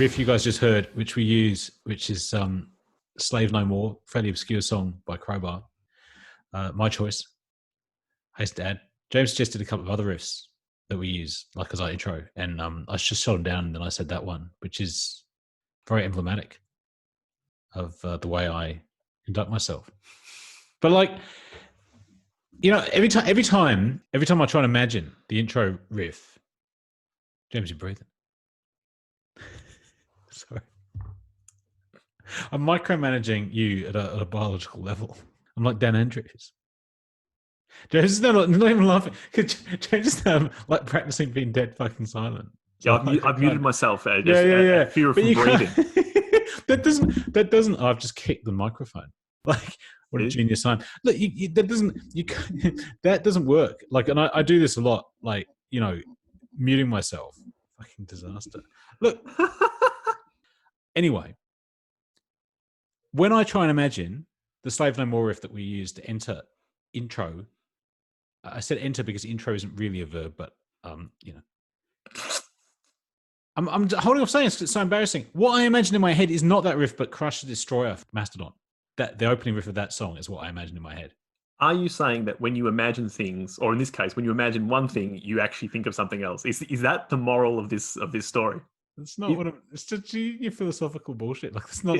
riff you guys just heard, which we use, which is Slave No More, fairly obscure song by Crowbar. My choice. Hey, Dad. James suggested a couple of other riffs that we use, like as our intro, and I just shot them down, and then I said that one, which is very emblematic of the way I conduct myself. But like, you know, every time I try to imagine the intro riff, James, you're breathing. Sorry. I'm micromanaging you at a biological level. I'm like Dan Andrews. James is not even laughing. James is like practicing being dead fucking silent. So yeah, I've muted myself. Fear of breathing. That doesn't. Oh, I've just kicked the microphone. Like what a genius sign. Look, that doesn't work. Like, and I do this a lot. Like, you know, muting myself. Fucking disaster. Look. Anyway, when I try and imagine the Slave No More riff that we use to enter intro, I said enter because intro isn't really a verb, but you know, I'm holding off saying it's so embarrassing. What I imagine in my head is not that riff, but Crush the Destroyer, Mastodon. That the opening riff of that song is what I imagine in my head. Are you saying that when you imagine things, or in this case, when you imagine one thing, you actually think of something else? Is that the moral of this story? That's not what it's just your philosophical bullshit. Like, it's not.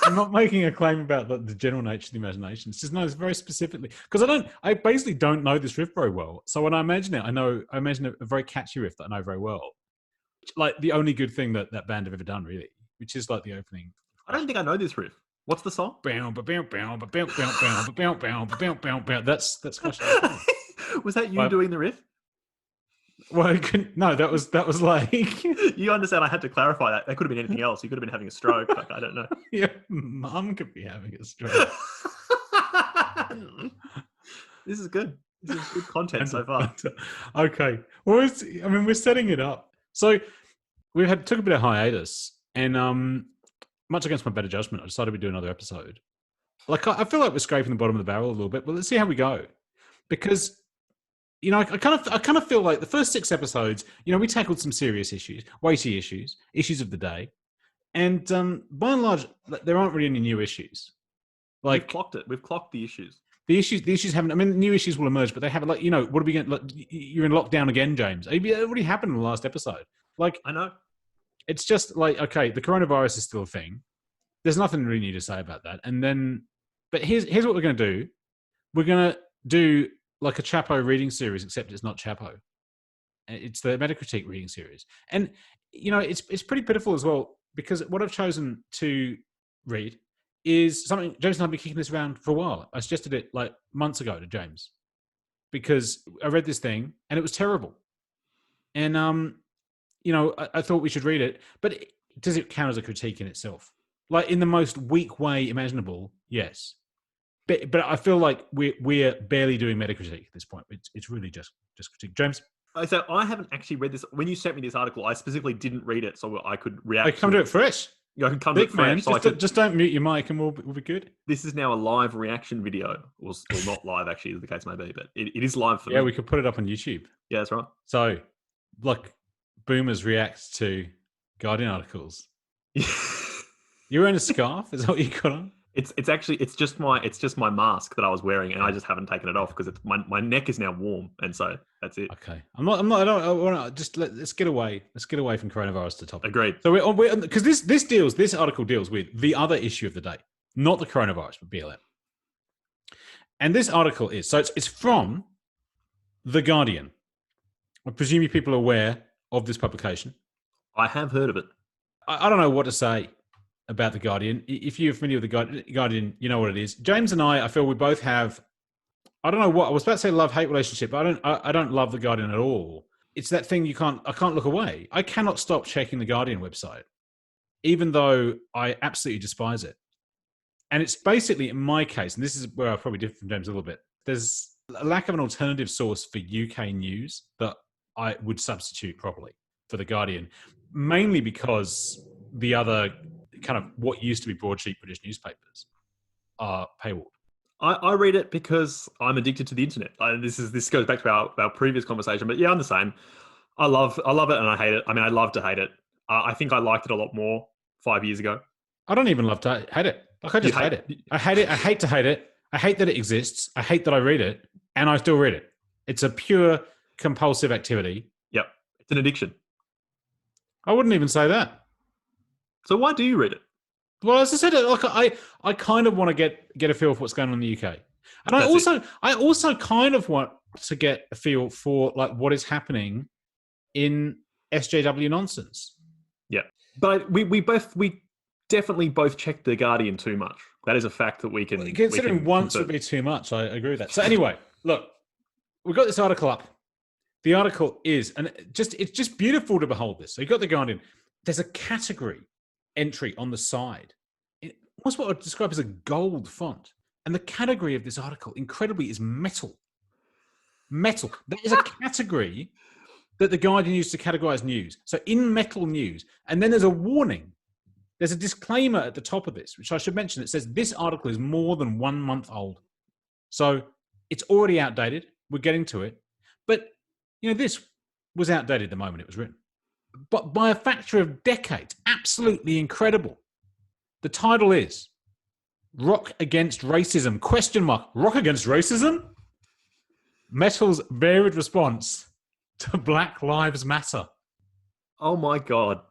I'm not making a claim about the general nature of the imagination. It's just it's very specifically because I basically don't know this riff very well. So when I imagine it, I imagine a very catchy riff that I know very well. Like the only good thing that band have ever done, really, which is like the opening. I don't think I know this riff. What's the song? That's Was that you doing the riff? Well, no, that was like. You understand? I had to clarify that. That could have been anything else. You could have been having a stroke. Like, I don't know. Yeah, Mum could be having a stroke. This is good. This is good content so far. Okay, well, we're setting it up. So we took a bit of hiatus, and much against my better judgment, I decided we'd do another episode. Like, I feel like we're scraping the bottom of the barrel a little bit, but let's see how we go, because. You know, I kind of feel like the first 6 episodes, you know, we tackled some serious issues, weighty issues of the day, and by and large, there aren't really any new issues. Like, we've clocked it. We've clocked the issues. The issues haven't. I mean, new issues will emerge, but they haven't. Like, you know, what are we going? Like, you're in lockdown again, James. It already happened in the last episode. Like, I know. It's just like, okay, the coronavirus is still a thing. There's nothing really new to say about that. And then, but here's what we're going to do. We're going to do like a Chapo reading series, except it's not Chapo. It's the MetaCritique reading series. And, you know, it's pretty pitiful as well, because what I've chosen to read is something, James and I have been kicking this around for a while. I suggested it like months ago to James, because I read this thing and it was terrible. And, you know, I thought we should read it, but does it count as a critique in itself? Like, in the most weak way imaginable, yes. But I feel like we're barely doing MetaCritique at this point. It's really just critique. James? So I haven't actually read this. When you sent me this article, I specifically didn't read it so I could react. I come to it fresh. I can come to it fresh. So just don't mute your mic and we'll be good. This is now a live reaction video. Well, not live, actually, as the case may be, but it is live for me. Yeah, we could put it up on YouTube. Yeah, that's right. So, like, boomers react to Guardian articles. You're wearing a scarf? Is that what you got on? It's just my mask that I was wearing, and I just haven't taken it off because my neck is now warm, and so that's it. Okay, I don't just let's get away. Let's get away from coronavirus to topic. Agreed. So we're because this article deals with the other issue of the day, not the coronavirus, but BLM. And this article is it's from The Guardian. I presume you people are aware of this publication. I have heard of it. I don't know what to say about The Guardian. If you're familiar with The Guardian, you know what it is. James and I feel we both have, I don't know what, I was about to say love-hate relationship, but I don't love The Guardian at all. It's that thing I can't look away. I cannot stop checking The Guardian website, even though I absolutely despise it. And it's basically, in my case, and this is where I probably differ from James a little bit, there's a lack of an alternative source for UK news that I would substitute properly for The Guardian, mainly because the other kind of what used to be broadsheet British newspapers are paywalled. I read it because I'm addicted to the internet. This goes back to our previous conversation, but yeah, I'm the same. I love it and I hate it. I mean, I love to hate it. I think I liked it a lot more 5 years ago. I don't even love to hate it. Like, I just hate it. I hate it. I hate to hate it. I hate that it exists. I hate that I read it, and I still read it. It's a pure compulsive activity. Yep. It's an addiction. I wouldn't even say that. So why do you read it? Well, as I said, like, I kind of want to get a feel for what's going on in the UK, and I also kind of want to get a feel for like what is happening in SJW nonsense. Yeah, but we definitely both checked the Guardian too much. That is a fact that we can. Considering once would be too much, I agree with that. So anyway, look, we've got this article up. The article is, and it's just beautiful to behold this. So you've got the Guardian. There's a category entry on the side. What's what I would describe as a gold font. And the category of this article, incredibly, is metal. Metal. There is a category that the Guardian used to categorize news. So in metal news, and then there's a warning. There's a disclaimer at the top of this, which I should mention. It says this article is more than 1 month old. So it's already outdated. We're getting to it. But, this was outdated the moment it was written. But by a factor of decades, absolutely incredible. The title is Rock Against Racism, ? Rock Against Racism? Metal's varied response to Black Lives Matter. Oh my God.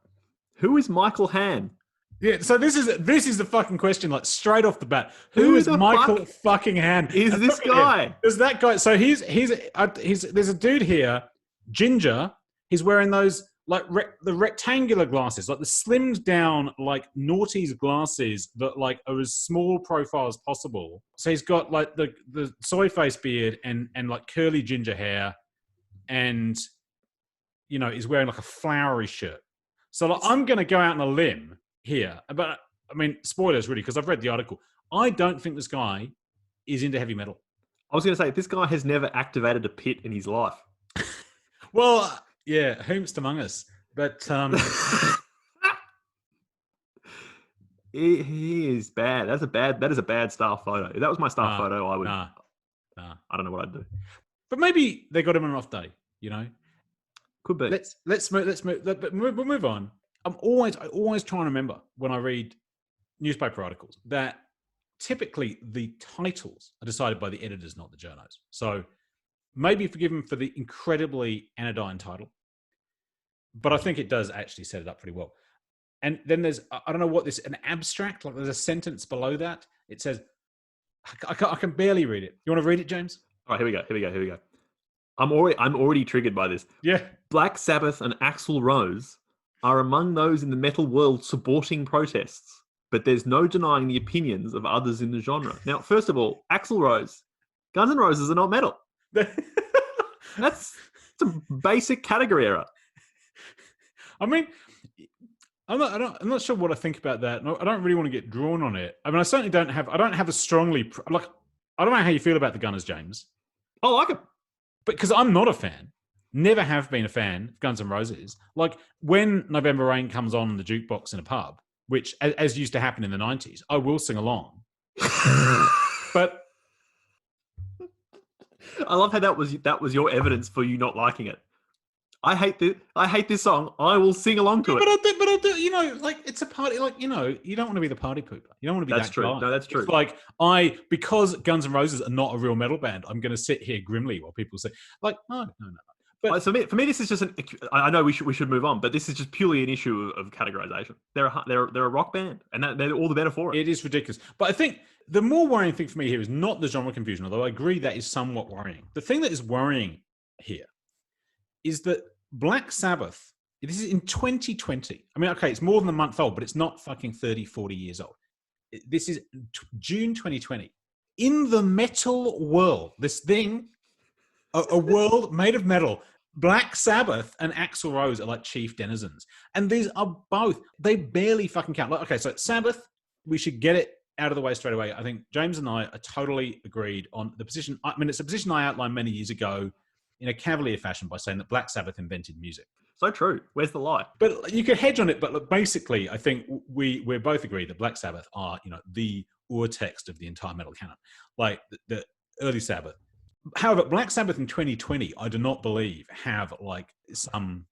Who is Michael Hann? Yeah, so this is the fucking question, like straight off the bat. Who is Michael fucking Hann? Is this guy? There's that guy. So he's there's a dude here, ginger. He's wearing those like the rectangular glasses, like the slimmed down like noughties glasses that like are as small profile as possible. So he's got like the soy face beard and like curly ginger hair, and he's wearing like a flowery shirt. So like, I'm going to go out on a limb here, but I mean, spoilers really, because I've read the article. I don't think this guy is into heavy metal. I was going to say, this guy has never activated a pit in his life. Well, yeah, whomst among us. But he is bad. That is a bad staff photo. If that was my staff photo, I would. Nah. I don't know what I'd do. But maybe they got him on an off day. Could be. Let's move. But we'll move on. I always try and remember when I read newspaper articles that typically the titles are decided by the editors, not the journos. So maybe forgive them for the incredibly anodyne title, but I think it does actually set it up pretty well. And then there's, I don't know what this, an abstract, like there's a sentence below that. It says, I can barely read it. You want to read it, James? All right, here we go. I'm already triggered by this. Yeah. Black Sabbath and Axl Rose are among those in the metal world supporting protests, but there's no denying the opinions of others in the genre. Now, first of all, Axl Rose, Guns N' Roses are not metal. That's a basic category error. I mean, I'm not sure what I think about that. I don't really want to get drawn on it. I mean, I certainly don't have a strongly, like, I don't know how you feel about the Gunners, James. I like it. But because I'm not a fan, never have been a fan of Guns N' Roses. Like when November Rain comes on the jukebox in a pub, which as used to happen in the 90s, I will sing along. But I love how that was your evidence for you not liking it. I hate this song. I will sing along to it. But I do, like it's a party. Like, you don't want to be the party pooper. You don't want to be That's that true. guy. No, that's true. It's like because Guns N' Roses are not a real metal band, I'm going to sit here grimly while people say, like, no. But for me, this is just I know we should move on, but this is just purely an issue of categorization. They're a rock band, and they're all the better for it. It is ridiculous. But I think the more worrying thing for me here is not the genre confusion, although I agree that is somewhat worrying. The thing that is worrying here is that Black Sabbath, this is in 2020. I mean, okay, it's more than a month old, but it's not fucking 30, 40 years old. This is June 2020. In the metal world, this thing, a world made of metal, Black Sabbath and Axl Rose are like chief denizens. And these are both, they barely fucking count. Like, okay, so Sabbath, we should get it out of the way straight away. I think James and I are totally agreed on the position. I mean, it's a position I outlined many years ago in a cavalier fashion by saying that Black Sabbath invented music. So true. Where's the lie? But you could hedge on it. But look, basically, I think we're both agreed that Black Sabbath are, the ur-text of the entire metal canon, like the early Sabbath. However, Black Sabbath in 2020, I do not believe have like some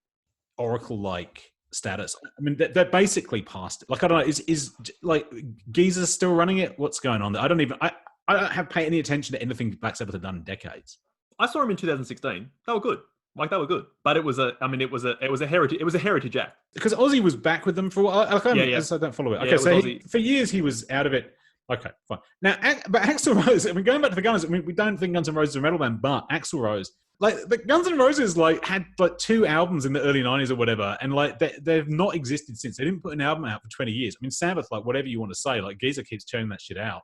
oracle-like status. I mean, they're basically past it. Like, I don't know, is like Geezer still running it? What's going on there? I don't have paid any attention to anything Black Sabbath have done in decades. I saw them in 2016. They were good. Like, they were good. But it was a heritage act. Because Ozzy was back with them for a while. I don't follow it. Okay, so for years he was out of it. Okay, fine. Now, but Axl Rose, I mean, going back to the Guns, I mean, we don't think Guns N' Roses are a metal band, but Axl Rose, like, the Guns N' Roses, like, had, like, 2 albums in the early 90s or whatever, and, like, they've not existed since. They didn't put an album out for 20 years. I mean, Sabbath, like, whatever you want to say, like, Geezer keeps churning that shit out.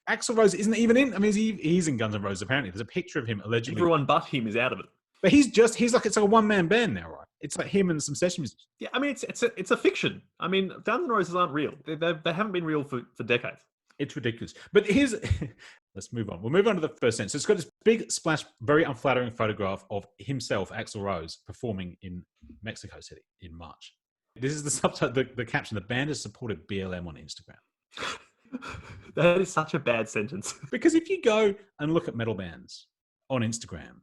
Axl Rose isn't even in. I mean, he's in Guns N' Roses, apparently. There's a picture of him, allegedly. Everyone but him is out of it. But he's like, it's like a one-man band now, right? It's like him and some session musicians. Yeah, I mean, it's a fiction. I mean, Guns N' Roses aren't real. They haven't been real for decades. It's ridiculous. But let's move on. We'll move on to the first sentence. So it's got this big splash, very unflattering photograph of himself, Axl Rose, performing in Mexico City in March. This is the subtitle, the caption: the band has supported BLM on Instagram. That is such a bad sentence. Because if you go and look at metal bands on Instagram,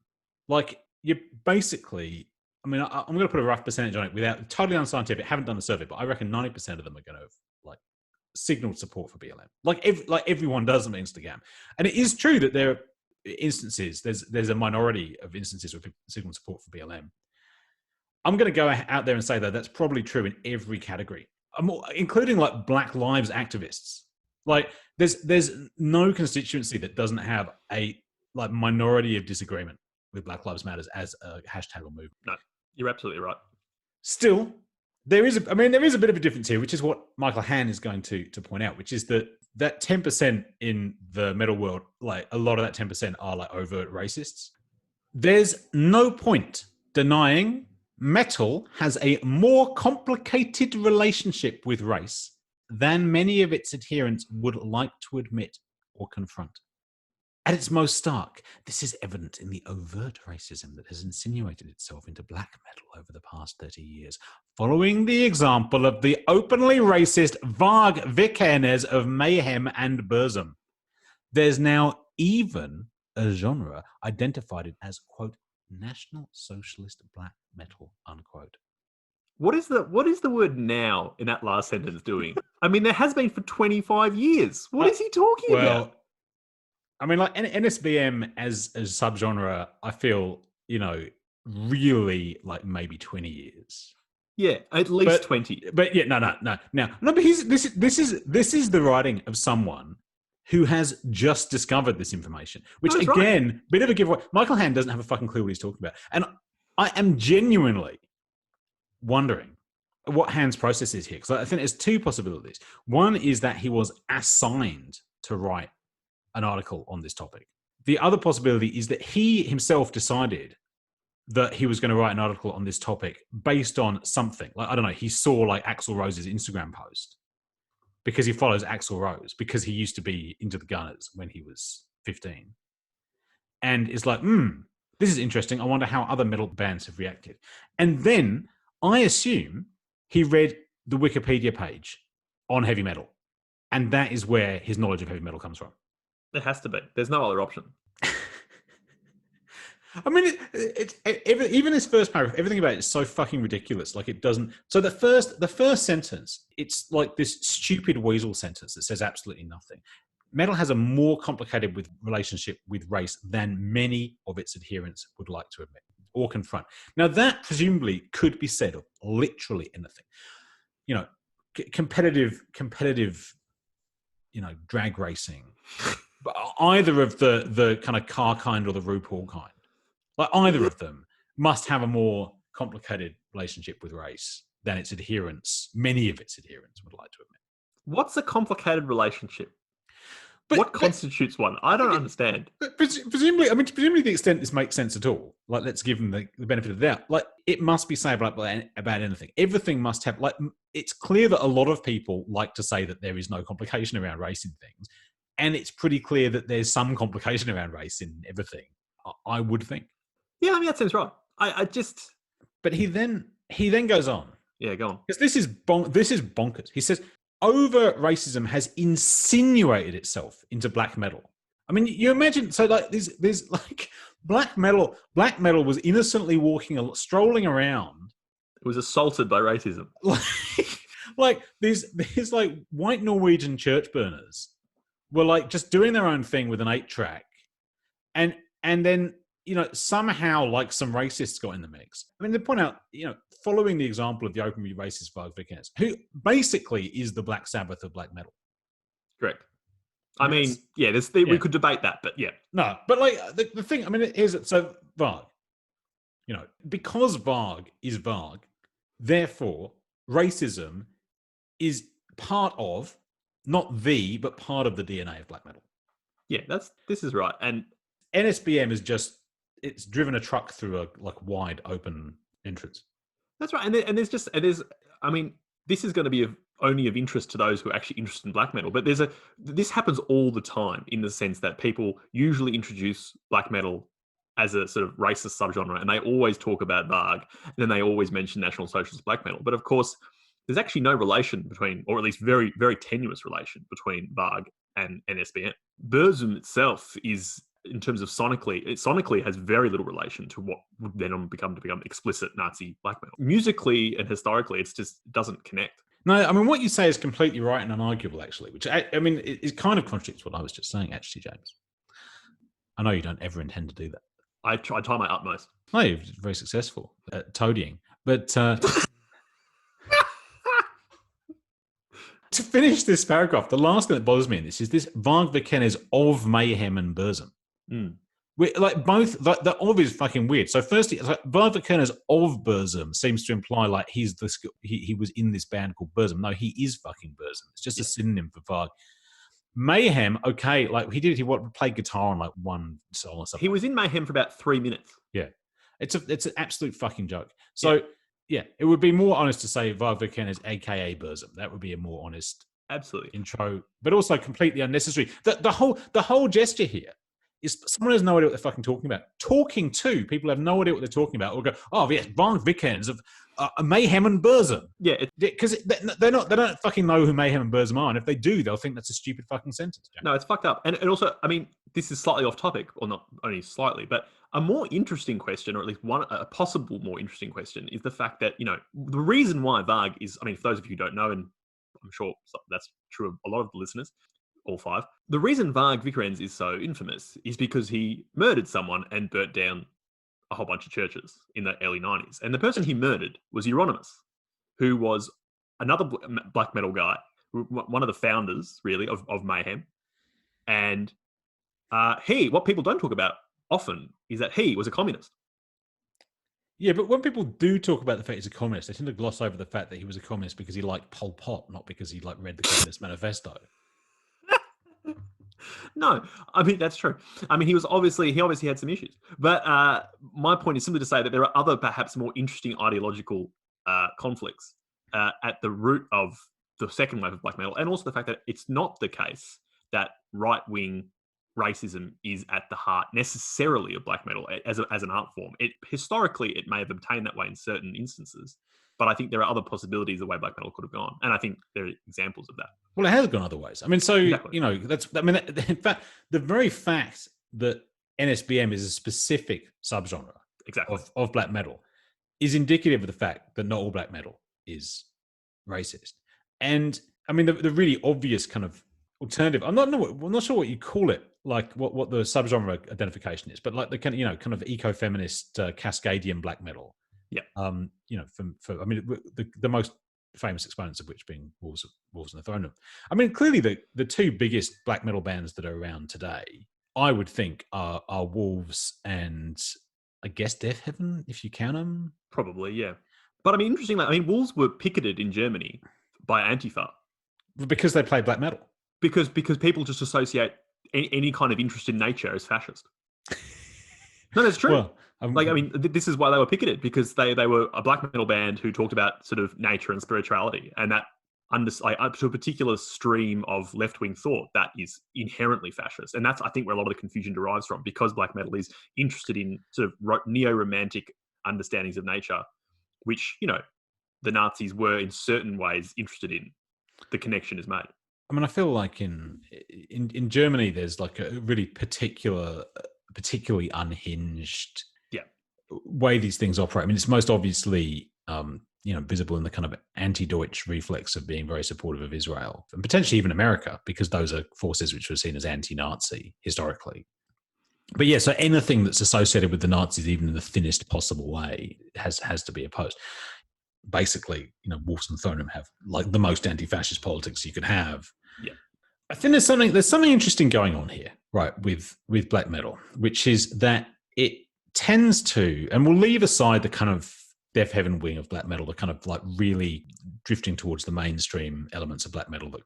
like, you basically, I mean, I'm going to put a rough percentage on it without, totally unscientific, haven't done the survey, but I reckon 90% of them are going to have, like, signaled support for BLM. Like everyone does on Instagram. And it is true that there are instances, there's a minority of instances with signaled support for BLM. I'm going to go out there and say, though, that's probably true in every category, including, like, Black Lives activists. Like, there's no constituency that doesn't have a, like, minority of disagreement with Black Lives Matters as a hashtag or movement. No, you're absolutely right. Still, there is a bit of a difference here, which is what Michael Hann is going to point out, which is that 10% in the metal world, like, a lot of that 10% are, like, overt racists. There's no point denying metal has a more complicated relationship with race than many of its adherents would like to admit or confront. At its most stark, this is evident in the overt racism that has insinuated itself into black metal over the past 30 years, following the example of the openly racist Varg Vikernes of Mayhem and Burzum. There's now even a genre identified as, quote, National Socialist Black Metal, unquote. What is the word now in that last sentence doing? I mean, there has been for 25 years. What is he talking about? I mean, like, NSBM as subgenre, I feel, really, like, maybe 20 years. Yeah, at least 20. But yeah, no. But this is the writing of someone who has just discovered this information, which, again, right, bit of a giveaway. Michael Hann doesn't have a fucking clue what he's talking about. And I am genuinely wondering what Hann's process is here. Because I think there's 2 possibilities. One is that he was assigned to write an article on this topic. The other possibility is that he himself decided that he was going to write an article on this topic based on something. Like, I don't know, he saw, like, Axl Rose's Instagram post because he follows Axl Rose because he used to be into the Gunners when he was 15. And is like, this is interesting. I wonder how other metal bands have reacted. And then I assume he read the Wikipedia page on heavy metal. And that is where his knowledge of heavy metal comes from. There has to be. There's no other option. I mean, even this first paragraph, everything about it is so fucking ridiculous. Like, it doesn't. So the first sentence, it's like this stupid weasel sentence that says absolutely nothing. Metal has a more complicated relationship with race than many of its adherents would like to admit or confront. Now, that presumably could be said of literally anything. Competitive, drag racing. But either of the kind of car kind or the RuPaul kind. Like, either of them must have a more complicated relationship with race than its adherents, many of its adherents would like to admit. What's a complicated relationship? What constitutes one? I don't understand. But presumably the extent this makes sense at all, like, let's give them the benefit of the doubt. Like, it must be said about anything. Everything must have, like, it's clear that a lot of people like to say that there is no complication around race in things. And it's pretty clear that there's some complication around race in everything, I would think. Yeah, I mean, that seems right. I just... But he then goes on. Yeah, go on. Because this is bonkers. He says, overt racism has insinuated itself into black metal. I mean, you imagine, so, like, there's like black metal was innocently strolling around It was assaulted by racism. Like these like white Norwegian church burners were like just doing their own thing with an 8-track, and then somehow like some racists got in the mix. I mean, they point out following the example of the openly racist Varg Vikernes, who basically is the Black Sabbath of black metal. Correct. I mean, yeah, we could debate that, but yeah. No, but like the thing, I mean, is it so Varg? Because Varg is Varg, therefore racism is part of, not but part of the DNA of black metal. Yeah, this is right. And NSBM is it's driven a truck through a like wide open entrance. That's right. And there's I mean, this is going to be only of interest to those who are actually interested in black metal, but this happens all the time in the sense that people usually introduce black metal as a sort of racist subgenre, and they always talk about Varg, and then they always mention National Socialist black metal. But of course, there's actually no relation between, or at least very, very tenuous relation between Varg and NSBM. Burzum itself is, in terms of sonically has very little relation to what would then become explicit Nazi black metal. Musically and historically, it doesn't connect. No, I mean, what you say is completely right and unarguable, actually, which I mean, it kind of contradicts what I was just saying, actually, James. I know you don't ever intend to do that. I try my utmost. No, you're very successful at toadying. But to finish this paragraph, the last thing that bothers me in this is this Varg Vikernes of Mayhem and Burzum. Like both, the of is fucking weird. So firstly, like, Varg Vikernes of Burzum seems to imply like he was in this band called Burzum. No, he is fucking Burzum. It's just a synonym for Varg. Mayhem, okay, like he played guitar on like one song or something. He was in Mayhem for about 3 minutes. Yeah, it's an absolute fucking joke. So yeah, it would be more honest to say Varg Vikernes, aka Burzum. That would be a more honest, absolutely intro, but also completely unnecessary. The whole gesture here is someone has no idea what they're fucking talking about. Talking to people have no idea what they're talking about. Or go, oh yes, Varg Vikernes of Mayhem and Burzum. Yeah, because they don't fucking know who Mayhem and Burzum are, and if they do, they'll think that's a stupid fucking sentence. Jack. No, it's fucked up. And also, I mean, this is slightly off topic, or not only slightly, but a more interesting question, or at least a possible more interesting question, is the fact that the reason why Varg is, I mean, for those of you who don't know, and I'm sure that's true of a lot of the listeners, all 5. The reason Varg Vikernes is so infamous is because he murdered someone and burnt down a whole bunch of churches in the early 90s. And the person he murdered was Euronymous, who was another black metal guy, one of the founders, really, of Mayhem. And what people don't talk about often is that he was a communist. Yeah, but when people do talk about the fact he's a communist, they tend to gloss over the fact that he was a communist because he liked Pol Pot, not because he read the Communist Manifesto. No, I mean, that's true. I mean, he obviously had some issues. But my point is simply to say that there are other, perhaps more interesting ideological conflicts at the root of the second wave of black metal, and also the fact that it's not the case that right-wing racism is at the heart necessarily of black metal as an art form. Historically, it may have obtained that way in certain instances, but I think there are other possibilities the way black metal could have gone, and I think there are examples of that. Well, it has gone other ways. I mean, so exactly. In fact, the very fact that NSBM is a specific subgenre of black metal is indicative of the fact that not all black metal is racist. And I mean, the really obvious kind of alternative, I'm not sure what you call it, like what the subgenre identification is, but like the kind of eco-feminist Cascadian black metal. Yeah. I mean, the most famous exponents of which being Wolves on the Throne Room. I mean, clearly the 2 biggest black metal bands that are around today, I would think, are Wolves and I guess Death Heaven, if you count them. Probably, yeah. But I mean, interestingly, Wolves were picketed in Germany by Antifa because they play black metal. Because people just associate any kind of interest in nature as fascist. No, that's true. Well, this is why they were picketed, because they were a black metal band who talked about sort of nature and spirituality, and that up to a particular stream of left-wing thought that is inherently fascist. And that's, I think, where a lot of the confusion derives from, because black metal is interested in sort of neo-romantic understandings of nature, which, the Nazis were in certain ways interested in. The connection is made. I mean, I feel like in Germany, there's like a really particularly unhinged way these things operate. I mean, it's most obviously visible in the kind of anti-Deutsch reflex of being very supportive of Israel and potentially even America, because those are forces which were seen as anti-Nazi historically. But yeah, so anything that's associated with the Nazis, even in the thinnest possible way, has to be opposed. Basically, Wolfson and Thornham have like the most anti-fascist politics you could have. Yeah. I think there's something interesting going on here, right, with black metal, which is that it tends to, and we'll leave aside the kind of Death Heaven wing of black metal, the kind of like really drifting towards the mainstream elements of black metal that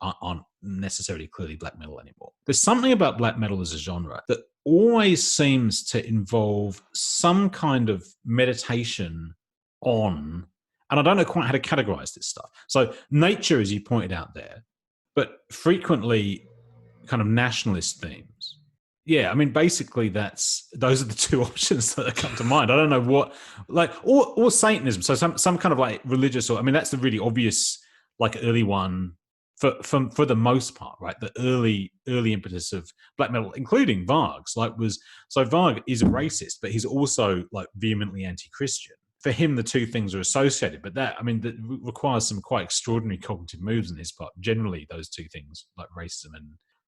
aren't necessarily clearly black metal anymore. There's something about black metal as a genre that always seems to involve some kind of meditation on, and I don't know quite how to categorize this stuff. So nature, as you pointed out there, but frequently kind of nationalist themes. Yeah, I mean, basically, those are the two options that come to mind. I don't know what, like, or Satanism. So some kind of like religious, or I mean, that's the really obvious, like, early one for the most part, right? The early impetus of black metal, including Varg's, so Varg is a racist, but he's also like vehemently anti-Christian. For him, the two things are associated, but that requires some quite extraordinary cognitive moves on his part. Generally, those two things, like racism and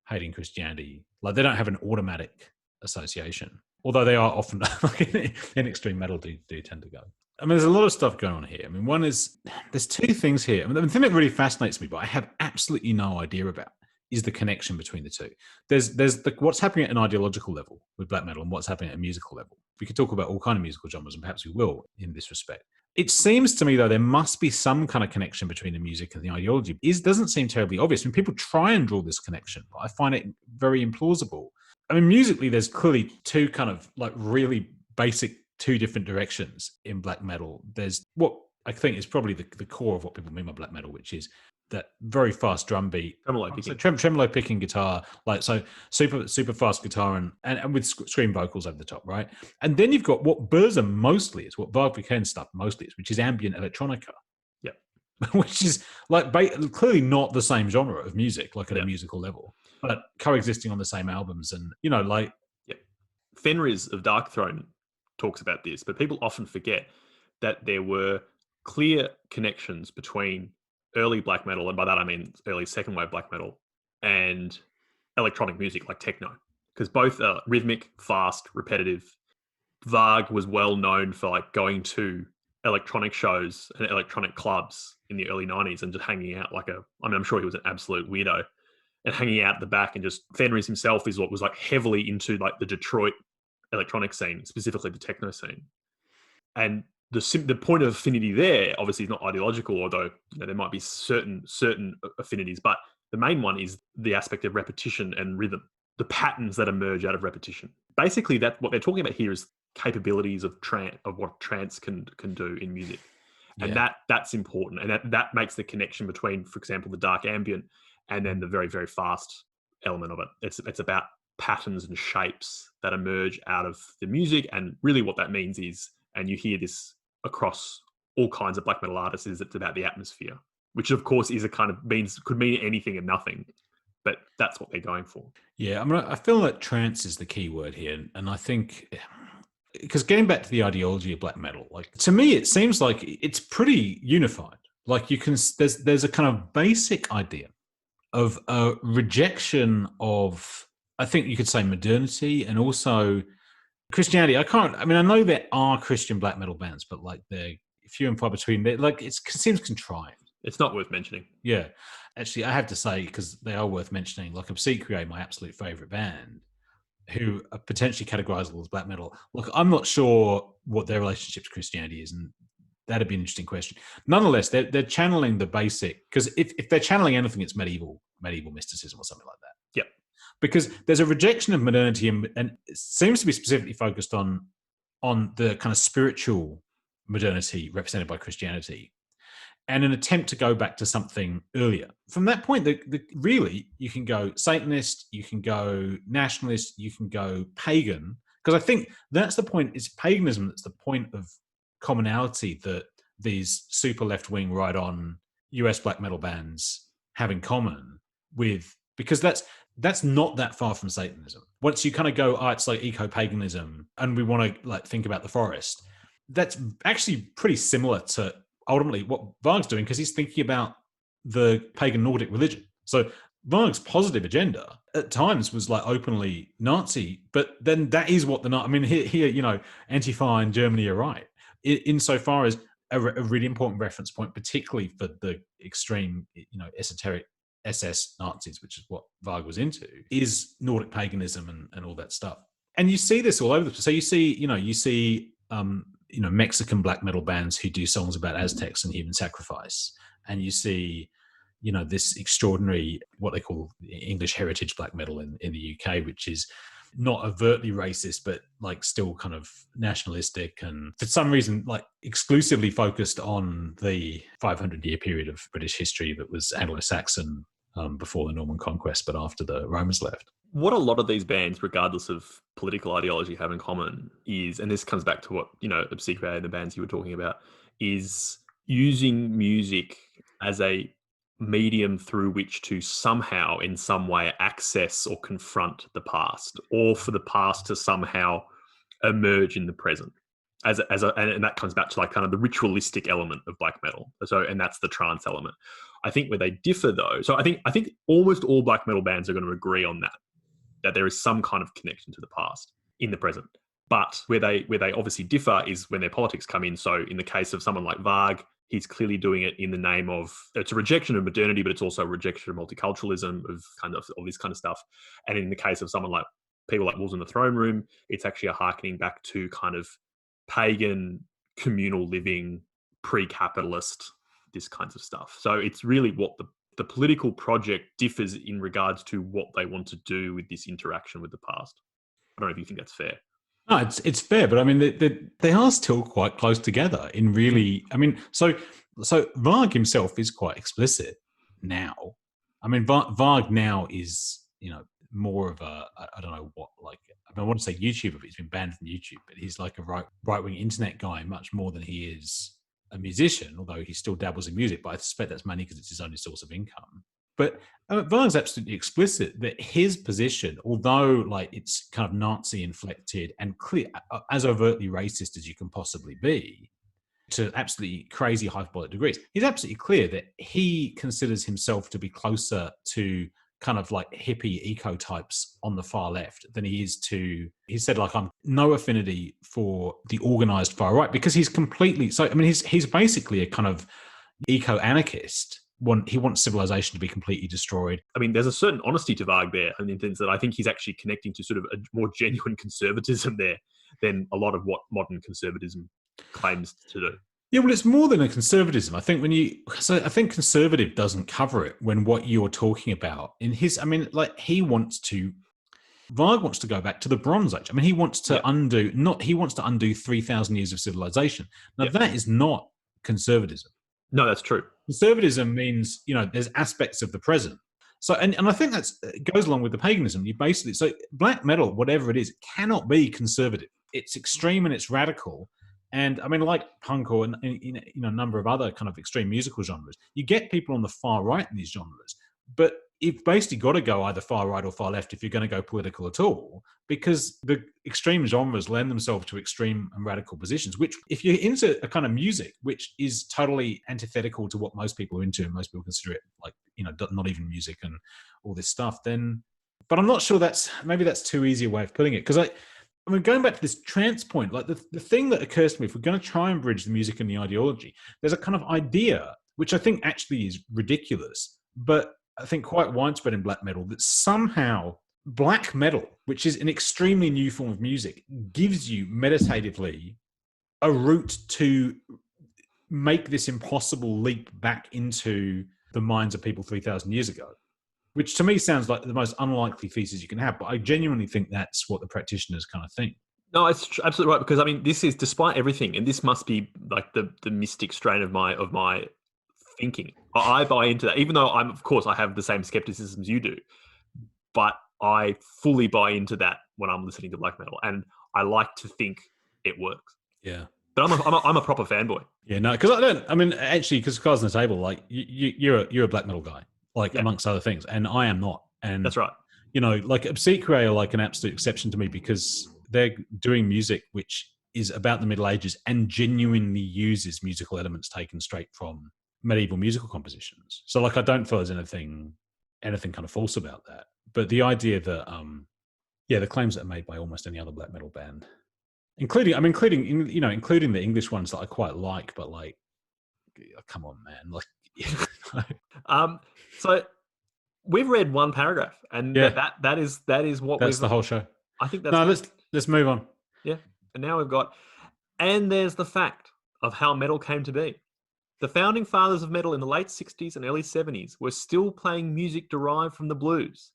hating Christianity, like they don't have an automatic association, although they are often in extreme metal do tend to go. I mean, there's a lot of stuff going on here. I mean, one is there's two things here. I mean, the thing that really fascinates me, but I have absolutely no idea about, is the connection between the two. There's what's happening at an ideological level with black metal and what's happening at a musical level. We could talk about all kind of musical genres, and perhaps we will in this respect. It seems to me, though, there must be some kind of connection between the music and the ideology. It doesn't seem terribly obvious. I mean, people try and draw this connection, but I find it very implausible. I mean, musically, there's clearly two kind of like really basic two different directions in black metal. There's what I think is probably the core of what people mean by black metal, which is that very fast drum beat, tremolo picking guitar, like so super fast guitar and with scream vocals over the top, right? And then you've got what Burzum mostly is, what Varg stuff mostly is, which is ambient electronica. Yeah, which is like clearly not the same genre of music, like at a musical level, but coexisting on the same albums, and like Fenris of Darkthrone talks about this, but people often forget that there were clear connections between early black metal, and by that I mean early second wave black metal, and electronic music like techno, because both are rhythmic, fast, repetitive. Varg was well known for like going to electronic shows and electronic clubs in the early 90s and just hanging out I'm sure he was an absolute weirdo and hanging out at the back, and just Fenris himself is what was like heavily into like the Detroit electronic scene, specifically the techno scene. And the point of affinity there obviously is not ideological, although there might be certain affinities, but the main one is the aspect of repetition and rhythm, the patterns that emerge out of repetition. Basically, that what they're talking about here is capabilities of what trance can do in music, and that's important, and that makes the connection between, for example, the dark ambient and then the very, very fast element of it. It's about patterns and shapes that emerge out of the music, and really what that means is, and you hear this across all kinds of black metal artists, is it's about the atmosphere, which of course is could mean anything and nothing, but that's what they're going for. Yeah, I mean, I feel that trance is the key word here, and I think because getting back to the ideology of black metal, like to me, it seems like it's pretty unified. Like there's a kind of basic idea of a rejection of, I think you could say, modernity and also Christianity. I know there are Christian black metal bands, but like they're few and far between. Like it seems contrived. It's not worth mentioning. Yeah. Actually, I have to say, because they are worth mentioning, like Obsequiae, my absolute favorite band, who are potentially categorizable as black metal. Look, I'm not sure what their relationship to Christianity is, and that'd be an interesting question. Nonetheless, they're channeling the basic, because if they're channeling anything, it's medieval mysticism or something like that. Yep. Because there's a rejection of modernity, and it seems to be specifically focused on the kind of spiritual modernity represented by Christianity, and an attempt to go back to something earlier. From that point, really, you can go Satanist, you can go nationalist, you can go pagan, because I think that's the point. It's paganism that's the point of commonality that these super left-wing, right-on US black metal bands have in common with, because that's not that far from Satanism. Once you kind of go, it's like eco-paganism, and we want to like think about the forest, that's actually pretty similar to ultimately what Varg's doing, because he's thinking about the pagan Nordic religion. So Varg's positive agenda at times was like openly Nazi, but then that is what I mean, here, Antifa in Germany are right. Insofar as a really important reference point, particularly for the extreme, esoteric SS Nazis, which is what Varg was into, is Nordic paganism and all that stuff. And you see this all over the place. So you see Mexican black metal bands who do songs about Aztecs and human sacrifice, and you see this extraordinary, what they call English heritage black metal in the UK, which is not overtly racist, but like still kind of nationalistic, and for some reason like exclusively focused on the 500-year period of British history that was Anglo-Saxon before the Norman conquest, but after the Romans left. What a lot of these bands, regardless of political ideology, have in common is, and this comes back to what, Obsequiae and the bands you were talking about, is using music as a medium through which to somehow, in some way, access or confront the past, or for the past to somehow emerge in the present. And that comes back to like kind of the ritualistic element of black metal. So, and that's the trance element. I think where they differ though, so I think almost all black metal bands are going to agree on that there is some kind of connection to the past in the present. But where they obviously differ is when their politics come in. So in the case of someone like Varg, he's clearly doing it in the name of, it's a rejection of modernity, but it's also a rejection of multiculturalism, of kind of all this kind of stuff. And in the case of someone like people like Wolves in the Throne Room, it's actually a harkening back to kind of pagan communal living, pre-capitalist, this kinds of stuff. So it's really what the political project differs in regards to what they want to do with this interaction with the past. I don't know if you think that's fair. No, it's fair, but I mean, they are still quite close together in really, I mean, so Varg himself is quite explicit now. I mean, Varg now is, more of a, I don't know what, like, I want to say YouTuber, but he's been banned from YouTube, but he's like a right-wing internet guy much more than he is a musician, although he still dabbles in music, but I suspect that's mainly because it's his only source of income. But Varg's absolutely explicit that his position, although like it's kind of Nazi inflected and clear, as overtly racist as you can possibly be, to absolutely crazy hyperbolic degrees, he's absolutely clear that he considers himself to be closer to kind of like hippie eco types on the far left than he is to, he said, like, I'm no affinity for the organized far right, because he's completely, so I mean, he's basically a kind of eco-anarchist. He wants civilization to be completely destroyed. I mean, there's a certain honesty to Varg there, in the sense that I think he's actually connecting to sort of a more genuine conservatism there than a lot of what modern conservatism claims to do. Yeah, well, it's more than a conservatism. I think I think conservative doesn't cover it when what you're talking about in his, I mean, like Varg wants to go back to the Bronze Age. I mean, he wants to undo 3,000 years of civilization. Now, that is not conservatism. No, that's true. Conservatism means, there's aspects of the present. So, and I think that goes along with the paganism. So black metal, whatever it is, cannot be conservative. It's extreme and it's radical. And I mean, like punk or a number of other kind of extreme musical genres, you get people on the far right in these genres, but you've basically got to go either far right or far left if you're going to go political at all, because the extreme genres lend themselves to extreme and radical positions, which if you're into a kind of music which is totally antithetical to what most people are into, and most people consider it like, not even music and all this stuff, then, but I'm not sure maybe that's too easy a way of putting it. Because I mean, going back to this trance point, like the thing that occurs to me, if we're going to try and bridge the music and the ideology, there's a kind of idea, which I think actually is ridiculous, but I think quite widespread in black metal, that somehow black metal, which is an extremely new form of music, gives you meditatively a route to make this impossible leap back into the minds of people 3,000 years ago. Which to me sounds like the most unlikely thesis you can have, but I genuinely think that's what the practitioners kind of think. No, it's absolutely right, because I mean, this is, despite everything, and this must be like the mystic strain of my thinking. I buy into that, even though of course I have the same skepticisms you do, but I fully buy into that when I'm listening to black metal, and I like to think it works. Yeah. But I'm a proper fanboy. Yeah, no, because cards on the table, like you're a black metal guy. Amongst other things, and I am not. And that's right. Like Obsequiae are like an absolute exception to me, because they're doing music which is about the Middle Ages and genuinely uses musical elements taken straight from medieval musical compositions. So like, I don't feel there's anything kind of false about that. But the idea that, the claims that are made by almost any other black metal band, including the English ones that I quite like, but like, come on, man, like. So we've read one paragraph, and that is what that's the whole show. I think that's no. Let's move on. Yeah, and now we've got, and there's the fact of how metal came to be. The founding fathers of metal in the late 60s and early 70s were still playing music derived from the blues.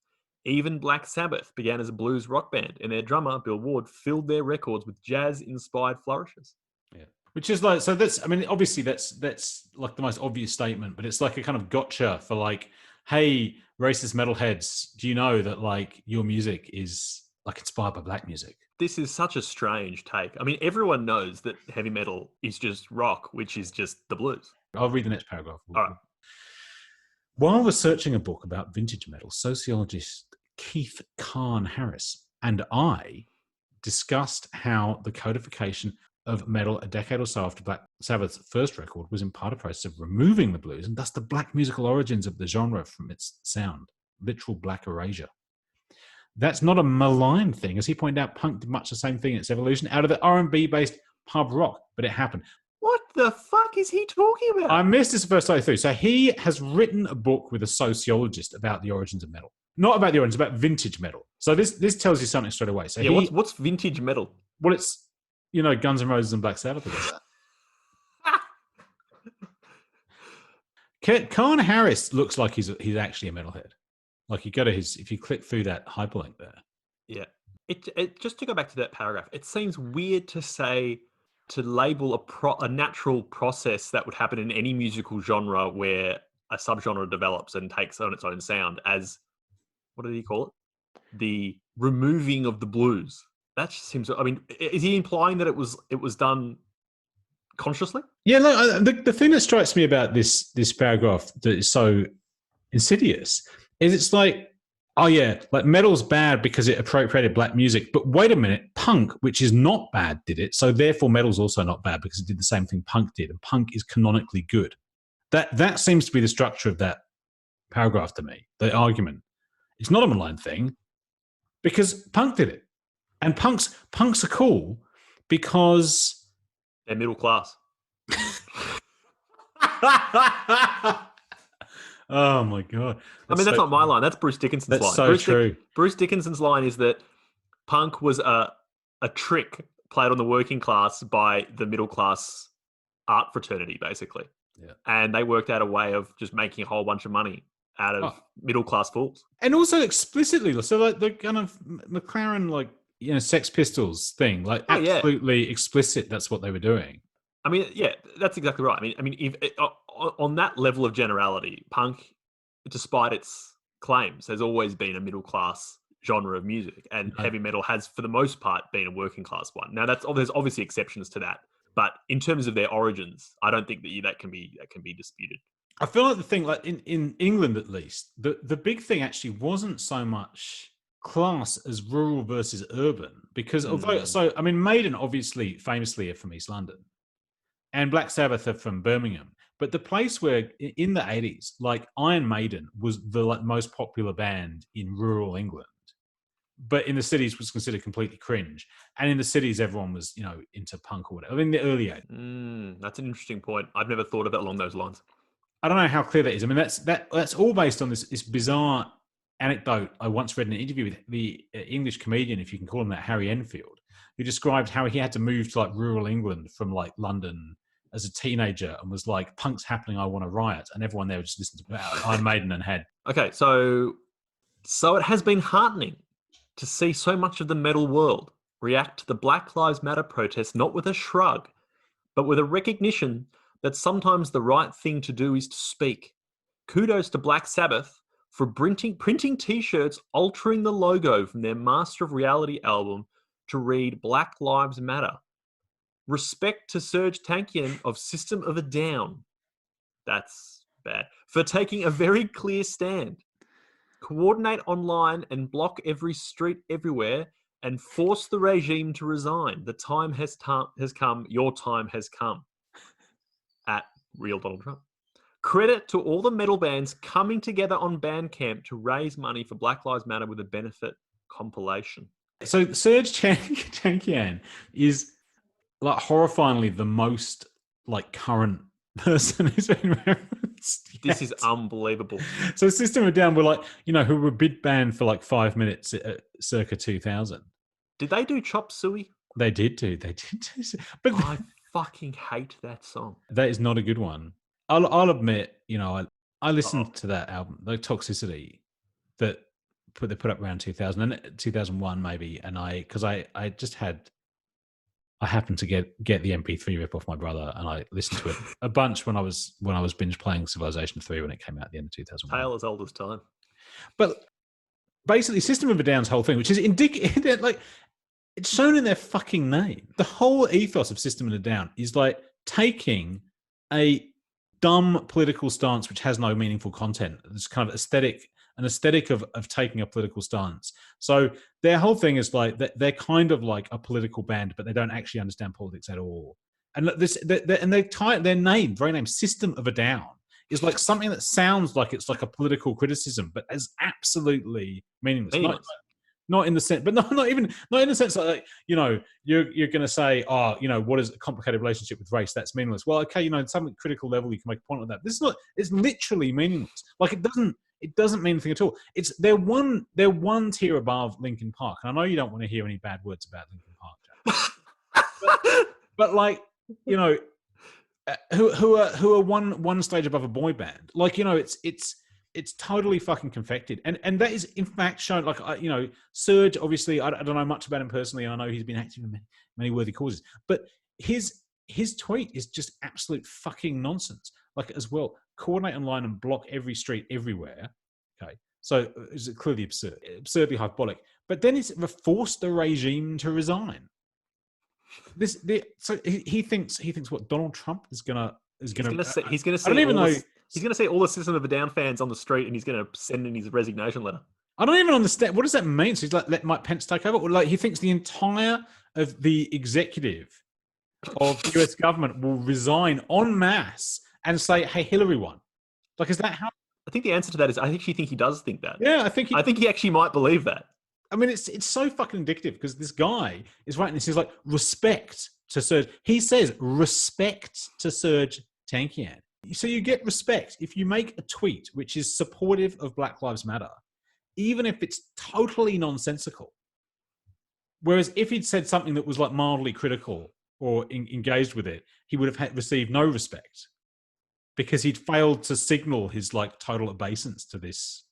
Even Black Sabbath began as a blues rock band, and their drummer, Bill Ward, filled their records with jazz-inspired flourishes. Yeah. Which is like, so that's, I mean, obviously that's like the most obvious statement, but it's like a kind of gotcha for like, hey, racist metalheads, do you know that like your music is like inspired by black music? This is such a strange take. I mean, everyone knows that heavy metal is just rock, which is just the blues. I'll read the next paragraph. All right. While researching a book about vintage metal, sociologist Keith Kahn Harris and I discussed how the codification of metal a decade or so after Black Sabbath's first record was in part a process of removing the blues and thus the black musical origins of the genre from its sound, literal black erasure. That's not a malign thing. As he pointed out, punk did much the same thing in its evolution out of the R&B-based pub rock, but it happened. What the fuck is he talking about? I missed this the first time through. So he has written a book with a sociologist about the origins of metal. Not about the origins, about vintage metal. So this tells you something straight away. So what's vintage metal? Well, it's, Guns N' Roses and Black Sabbath. Kahn Harris looks like he's actually a metalhead. Like you go to if you click through that hyperlink there. Yeah. It just to go back to that paragraph, it seems weird to label a natural process that would happen in any musical genre where a subgenre develops and takes on its own sound as, what did he call it? The removing of the blues. That just seems, I mean, is he implying that it was done consciously? Yeah, look, the thing that strikes me about this paragraph that is so insidious is it's like, oh yeah, like metal's bad because it appropriated black music, but wait a minute, punk, which is not bad, did it, so therefore metal's also not bad because it did the same thing punk did, and punk is canonically good. That seems to be the structure of that paragraph to me, the argument. It's not a malign thing because punk did it, and punks are cool because they're middle class. Oh my god! That's not my line. That's Bruce Dickinson's line. That's so true. Bruce Dickinson's line is that punk was a trick played on the working class by the middle class art fraternity, basically. Yeah. And they worked out a way of just making a whole bunch of money out of middle class fools. And also explicitly, so like the kind of McLaren, like, Sex Pistols thing, like absolutely explicit. That's what they were doing. I mean, yeah, that's exactly right. I mean, if on that level of generality, punk, despite its claims, has always been a middle class genre of music, and heavy metal has, for the most part, been a working class one. Now, there's obviously exceptions to that, but in terms of their origins, I don't think that can be disputed. I feel like the thing, like in England at least, the big thing actually wasn't so much class as rural versus urban, because Maiden obviously famously are from East London, and Black Sabbath are from Birmingham. But the place where in the 80s, like Iron Maiden was the most popular band in rural England, but in the cities was considered completely cringe. And in the cities, everyone was, into punk or whatever. In the early 80s. That's an interesting point. I've never thought of it along those lines. I don't know how clear that is. I mean, that's all based on this bizarre anecdote I once read in an interview with the English comedian, if you can call him that, Harry Enfield, who described how he had to move to like rural England from like London as a teenager and was like, punk's happening, I want to riot. And everyone there would just listen to Iron Maiden and had. Okay, so it has been heartening to see so much of the metal world react to the Black Lives Matter protests, not with a shrug, but with a recognition that sometimes the right thing to do is to speak. Kudos to Black Sabbath for printing T-shirts altering the logo from their Master of Reality album to read Black Lives Matter. Respect to Serge Tankian of System of a Down. That's bad. For taking a very clear stand. Coordinate online and block every street everywhere and force the regime to resign. The time has come. Your time has come. At Real Donald Trump. Credit to all the metal bands coming together on Bandcamp to raise money for Black Lives Matter with a benefit compilation. So Serge Tankian is like horrifyingly the most like current person who's been referenced yet. This is unbelievable. So System of a Down were like, who were bid banned for like 5 minutes circa 2000. Did they do Chop Suey? They did do. But I fucking hate that song. That is not a good one. I'll admit, I listened to that album, the Toxicity, that they put up around 2000 and 2001 maybe, and I happened to get the MP3 rip off my brother, and I listened to it a bunch when I was binge playing Civilization 3 when it came out at the end of 2001. Tale as old as time. But basically, System of a Down's whole thing, which is indicative, like it's shown in their fucking name. The whole ethos of System of a Down is like taking a dumb political stance which has no meaningful content. It's kind of an aesthetic of taking a political stance. So their whole thing is like they're kind of like a political band, but they don't actually understand politics at all. And their name, very name, System of a Down, is like something that sounds like it's like a political criticism, but is absolutely meaningless. Not in the sense, but not in the sense like you're going to say, what is a complicated relationship with race? That's meaningless. Well, okay, in some critical level you can make a point on that. This is not. It's literally meaningless. Like it doesn't mean anything at all. They're one tier above Linkin Park, and I know you don't want to hear any bad words about Linkin Park, Jack. but like who are one stage above a boy band. Like it's totally fucking confected, and that is in fact shown. Like Serge, obviously, I don't know much about him personally. I know he's been active in many worthy causes, but his tweet is just absolute fucking nonsense. Like as well, coordinate online and block every street everywhere. Okay, so it's clearly absurdly hyperbolic. But then it's force the regime to resign. So he thinks what Donald Trump is gonna. He's going to say. I don't even know. He's going to see all the System of a Down fans on the street, and he's going to send in his resignation letter. I don't even understand. What does that mean? So he's like, let Mike Pence take over? Or like he thinks the entire of the executive of the US government will resign en masse and say, hey, Hillary won. Like, is that how? I think the answer to that is I actually think he does think that. Yeah, I think he actually might believe that. I mean, it's so fucking indicative because this guy is writing this. He's like, respect to Serge. He says, respect to Serge Tankian. So you get respect if you make a tweet which is supportive of Black Lives Matter, even if it's totally nonsensical. Whereas if he'd said something that was like mildly critical or engaged with it, he would have received no respect because he'd failed to signal his like total obeisance to this.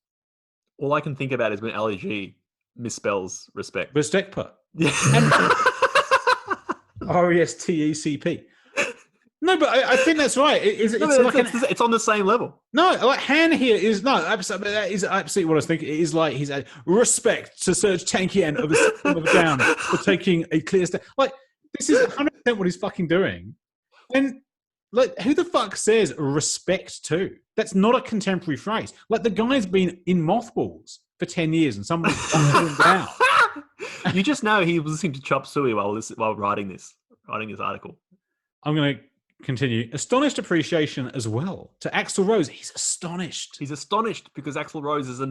All I can think about is when LEG misspells respect. Respect. Yeah. RESTECP. No, but I think that's right. It's on the same level. No, like Han here is absolutely. That is absolutely what I was thinking. It is like he's a respect to Serge Tankian of a Down for taking a clear step. Like this is 100% what he's fucking doing. And like, who the fuck says respect to? That's not a contemporary phrase. Like the guy's been in mothballs for 10 years, and someone's him down. You just know he was listening to Chop Suey while writing this article. I'm going to continue. Astonished appreciation as well to Axl Rose. He's astonished. He's astonished because Axl Rose is a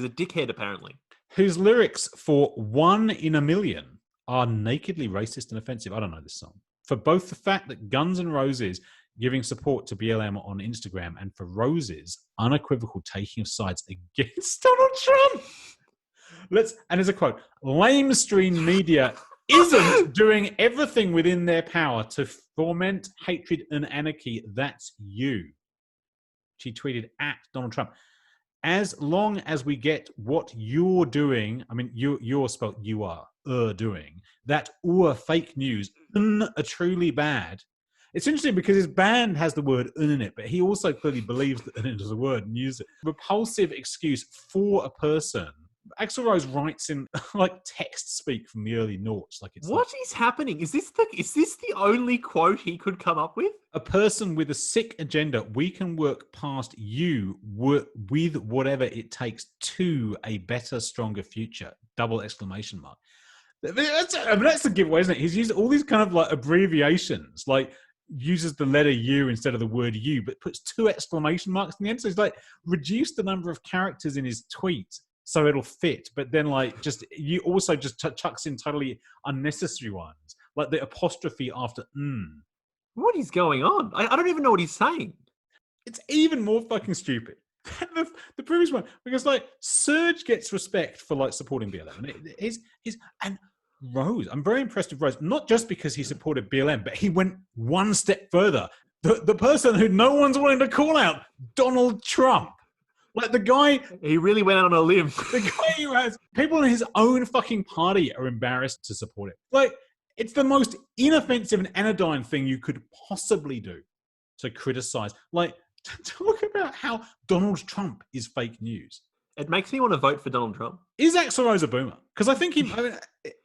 dickhead, apparently. Whose lyrics for 1 in a Million are nakedly racist and offensive. I don't know this song. For both the fact that Guns N' Roses giving support to BLM on Instagram and for Rose's unequivocal taking of sides against Donald Trump. And there's a quote, lamestream media isn't doing everything within their power to foment hatred and anarchy. That's you. She tweeted at Donald Trump. As long as we get what you're doing, I mean, you're spelled you are doing, that fake news, are truly bad. It's interesting because his band has the word in it, but he also clearly believes that it is a word and uses it. Repulsive excuse for a person. Axl Rose writes in like text speak from the early noughts. Like it's what is happening? Is this the only quote he could come up with? A person with a sick agenda. We can work past you with whatever it takes to a better, stronger future. ! That's the giveaway, isn't it? He's used all these kind of like abbreviations, like uses the letter U instead of the word U, but puts 2 exclamation marks in the end. So he's like reduced the number of characters in his tweet so it'll fit, but then like just you also just chucks in totally unnecessary ones, like the apostrophe after What is going on? I don't even know what he's saying. It's even more fucking stupid than the previous one, because like Serge gets respect for like supporting BLM. And Rose, I'm very impressed with Rose, not just because he supported BLM, but he went one step further. The person who no one's willing to call out, Donald Trump. Like the guy... He really went out on a limb. The guy who has... People in his own fucking party are embarrassed to support it. Like, it's the most inoffensive and anodyne thing you could possibly do to criticize. Like, talk about how Donald Trump is fake news. It makes me want to vote for Donald Trump. Is Axl Rose a boomer? Because I think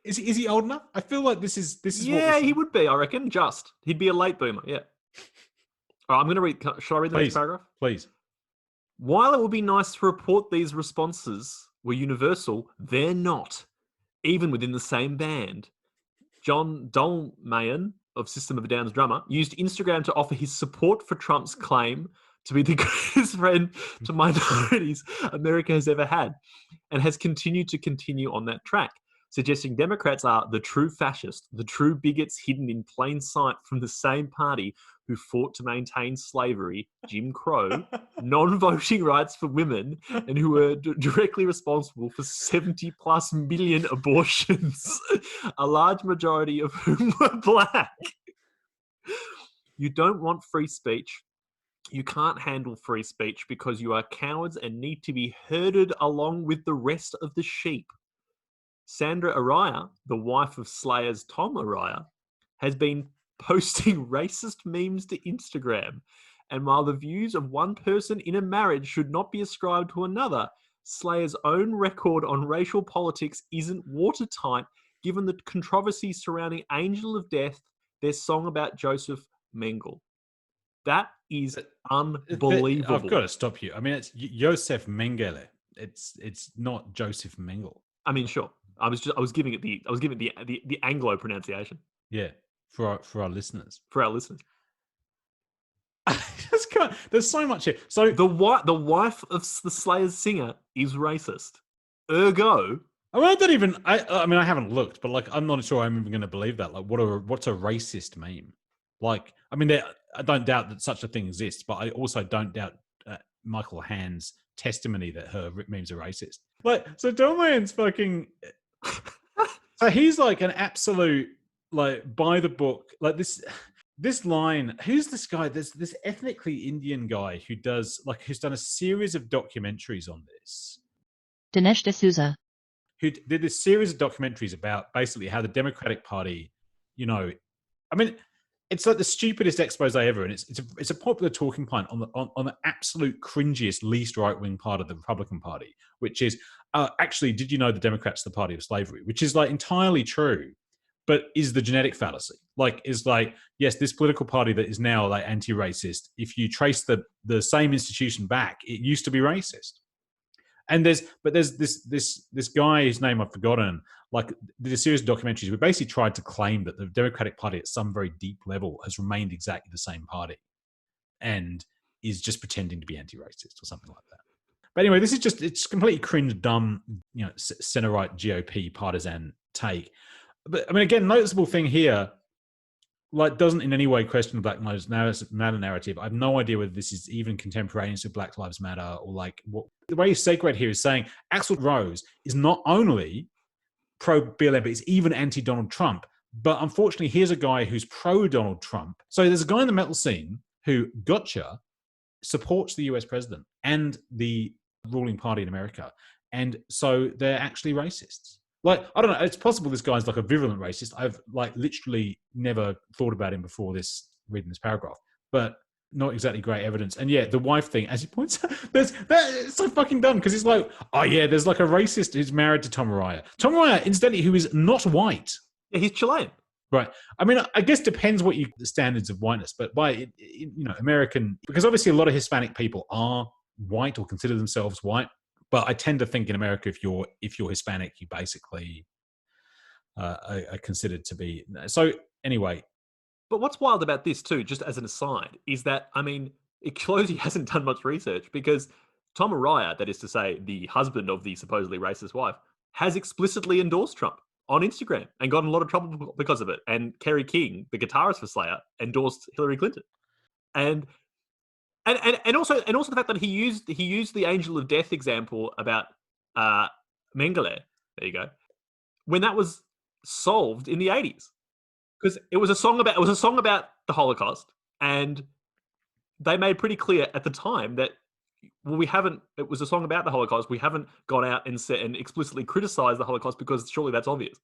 is he old enough? I feel like this is. Yeah, he would be. I reckon. He'd be a late boomer. Yeah. All right, I'm going to read. Shall I read the next paragraph? Please. While it would be nice to report these responses were universal, they're not, even within the same band. John Dolmayan of System of a Down's drummer used Instagram to offer his support for Trump's claim to be the greatest friend to minorities America has ever had, and has continued on that track, suggesting Democrats are the true fascists, the true bigots hidden in plain sight from the same party who fought to maintain slavery, Jim Crow, non-voting rights for women, and who were directly responsible for 70 plus million abortions, a large majority of whom were black. You don't want free speech. You can't handle free speech because you are cowards and need to be herded along with the rest of the sheep. Sandra Araya, the wife of Slayer's Tom Araya, has been posting racist memes to Instagram. And while the views of one person in a marriage should not be ascribed to another, Slayer's own record on racial politics isn't watertight given the controversy surrounding Angel of Death, their song about Joseph Mengele. That is unbelievable. I've got to stop you. I mean, it's Joseph Mengele. It's not Joseph Mengele. I mean, sure. I was giving it the Anglo pronunciation. Yeah, for our listeners. For our listeners. There's so much here. So the wife of the Slayers singer is racist. Ergo, I mean, I don't even. I mean, I haven't looked, but like, I'm not sure I'm even going to believe that. Like, what's a racist meme? Like, I mean, I don't doubt that such a thing exists, but I also don't doubt Michael Hand's testimony that her memes are racist. Like, so Dolmayan's fucking. So he's like an absolute, like, by the book, like this line. Who's this guy? There's this ethnically Indian guy who's done a series of documentaries on this. Dinesh D'Souza. Who did this series of documentaries about basically how the Democratic Party, you know, I mean, it's like the stupidest expose ever, and it's a popular talking point on the absolute cringiest, least right wing part of the Republican Party, which is actually, did you know the Democrats are the party of slavery? Which is like entirely true, but is the genetic fallacy. Like, is like, yes, this political party that is now like anti-racist, if you trace the same institution back, it used to be racist. And there's this guy whose name I've forgotten, like, did a series of documentaries. We basically tried to claim that the Democratic Party at some very deep level has remained exactly the same party and is just pretending to be anti-racist or something like that. But anyway, it's completely cringe, dumb, you know, center-right GOP partisan take. But I mean, again, noticeable thing here, like, doesn't in any way question the Black Lives Matter narrative. I have no idea whether this is even contemporaneous with Black Lives Matter or like what. The way you segue here is saying Axl Rose is not only pro-BLM, but he's even anti-Donald Trump. But unfortunately, here's a guy who's pro-Donald Trump. So there's a guy in the metal scene who, gotcha, supports the US president and the ruling party in America. And so they're actually racists. Like, I don't know, it's possible this guy's like a virulent racist. I've like literally never thought about him before reading this paragraph, but not exactly great evidence. And yeah, the wife thing, as he points out, it's so fucking dumb because it's like, oh yeah, there's like a racist who's married to Tom Araya. Tom Araya, incidentally, who is not white. Yeah, he's Chilean. Right. I mean, I guess depends what the standards of whiteness, but by, you know, American, because obviously a lot of Hispanic people are white or consider themselves white. But I tend to think in America, if you're Hispanic, you basically, are considered to be. So anyway, But what's wild about this too, just as an aside, is that, I mean, it shows he hasn't done much research because Tom Araya, that is to say, the husband of the supposedly racist wife, has explicitly endorsed Trump on Instagram and got in a lot of trouble because of it. And Kerry King, the guitarist for Slayer, endorsed Hillary Clinton. And also the fact that he used the Angel of Death example about Mengele, there you go, when that was solved in the 80s. Because it was a song about the Holocaust, and they made pretty clear at the time that it was a song about the Holocaust. We haven't gone out and said and explicitly criticized the Holocaust because surely that's obvious.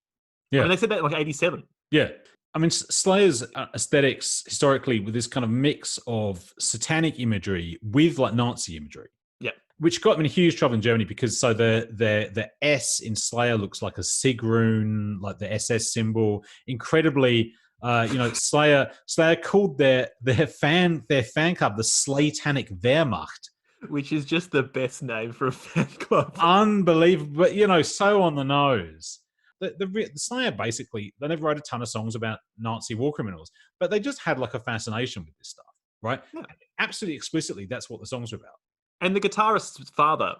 Yeah. I mean, they said that in like 87. Yeah. I mean, Slayer's aesthetics historically with this kind of mix of satanic imagery with like Nazi imagery. Yeah. Which got them in huge trouble in Germany because so the S in Slayer looks like a sig rune, like the SS symbol. Incredibly, Slayer called their fan club the Slaytanic Wehrmacht, which is just the best name for a fan club. Unbelievable, but so on the nose. The Slayer basically, they never wrote a ton of songs about Nazi war criminals, but they just had like a fascination with this stuff, right? Yeah. Absolutely explicitly, that's what the songs were about. And the guitarist's father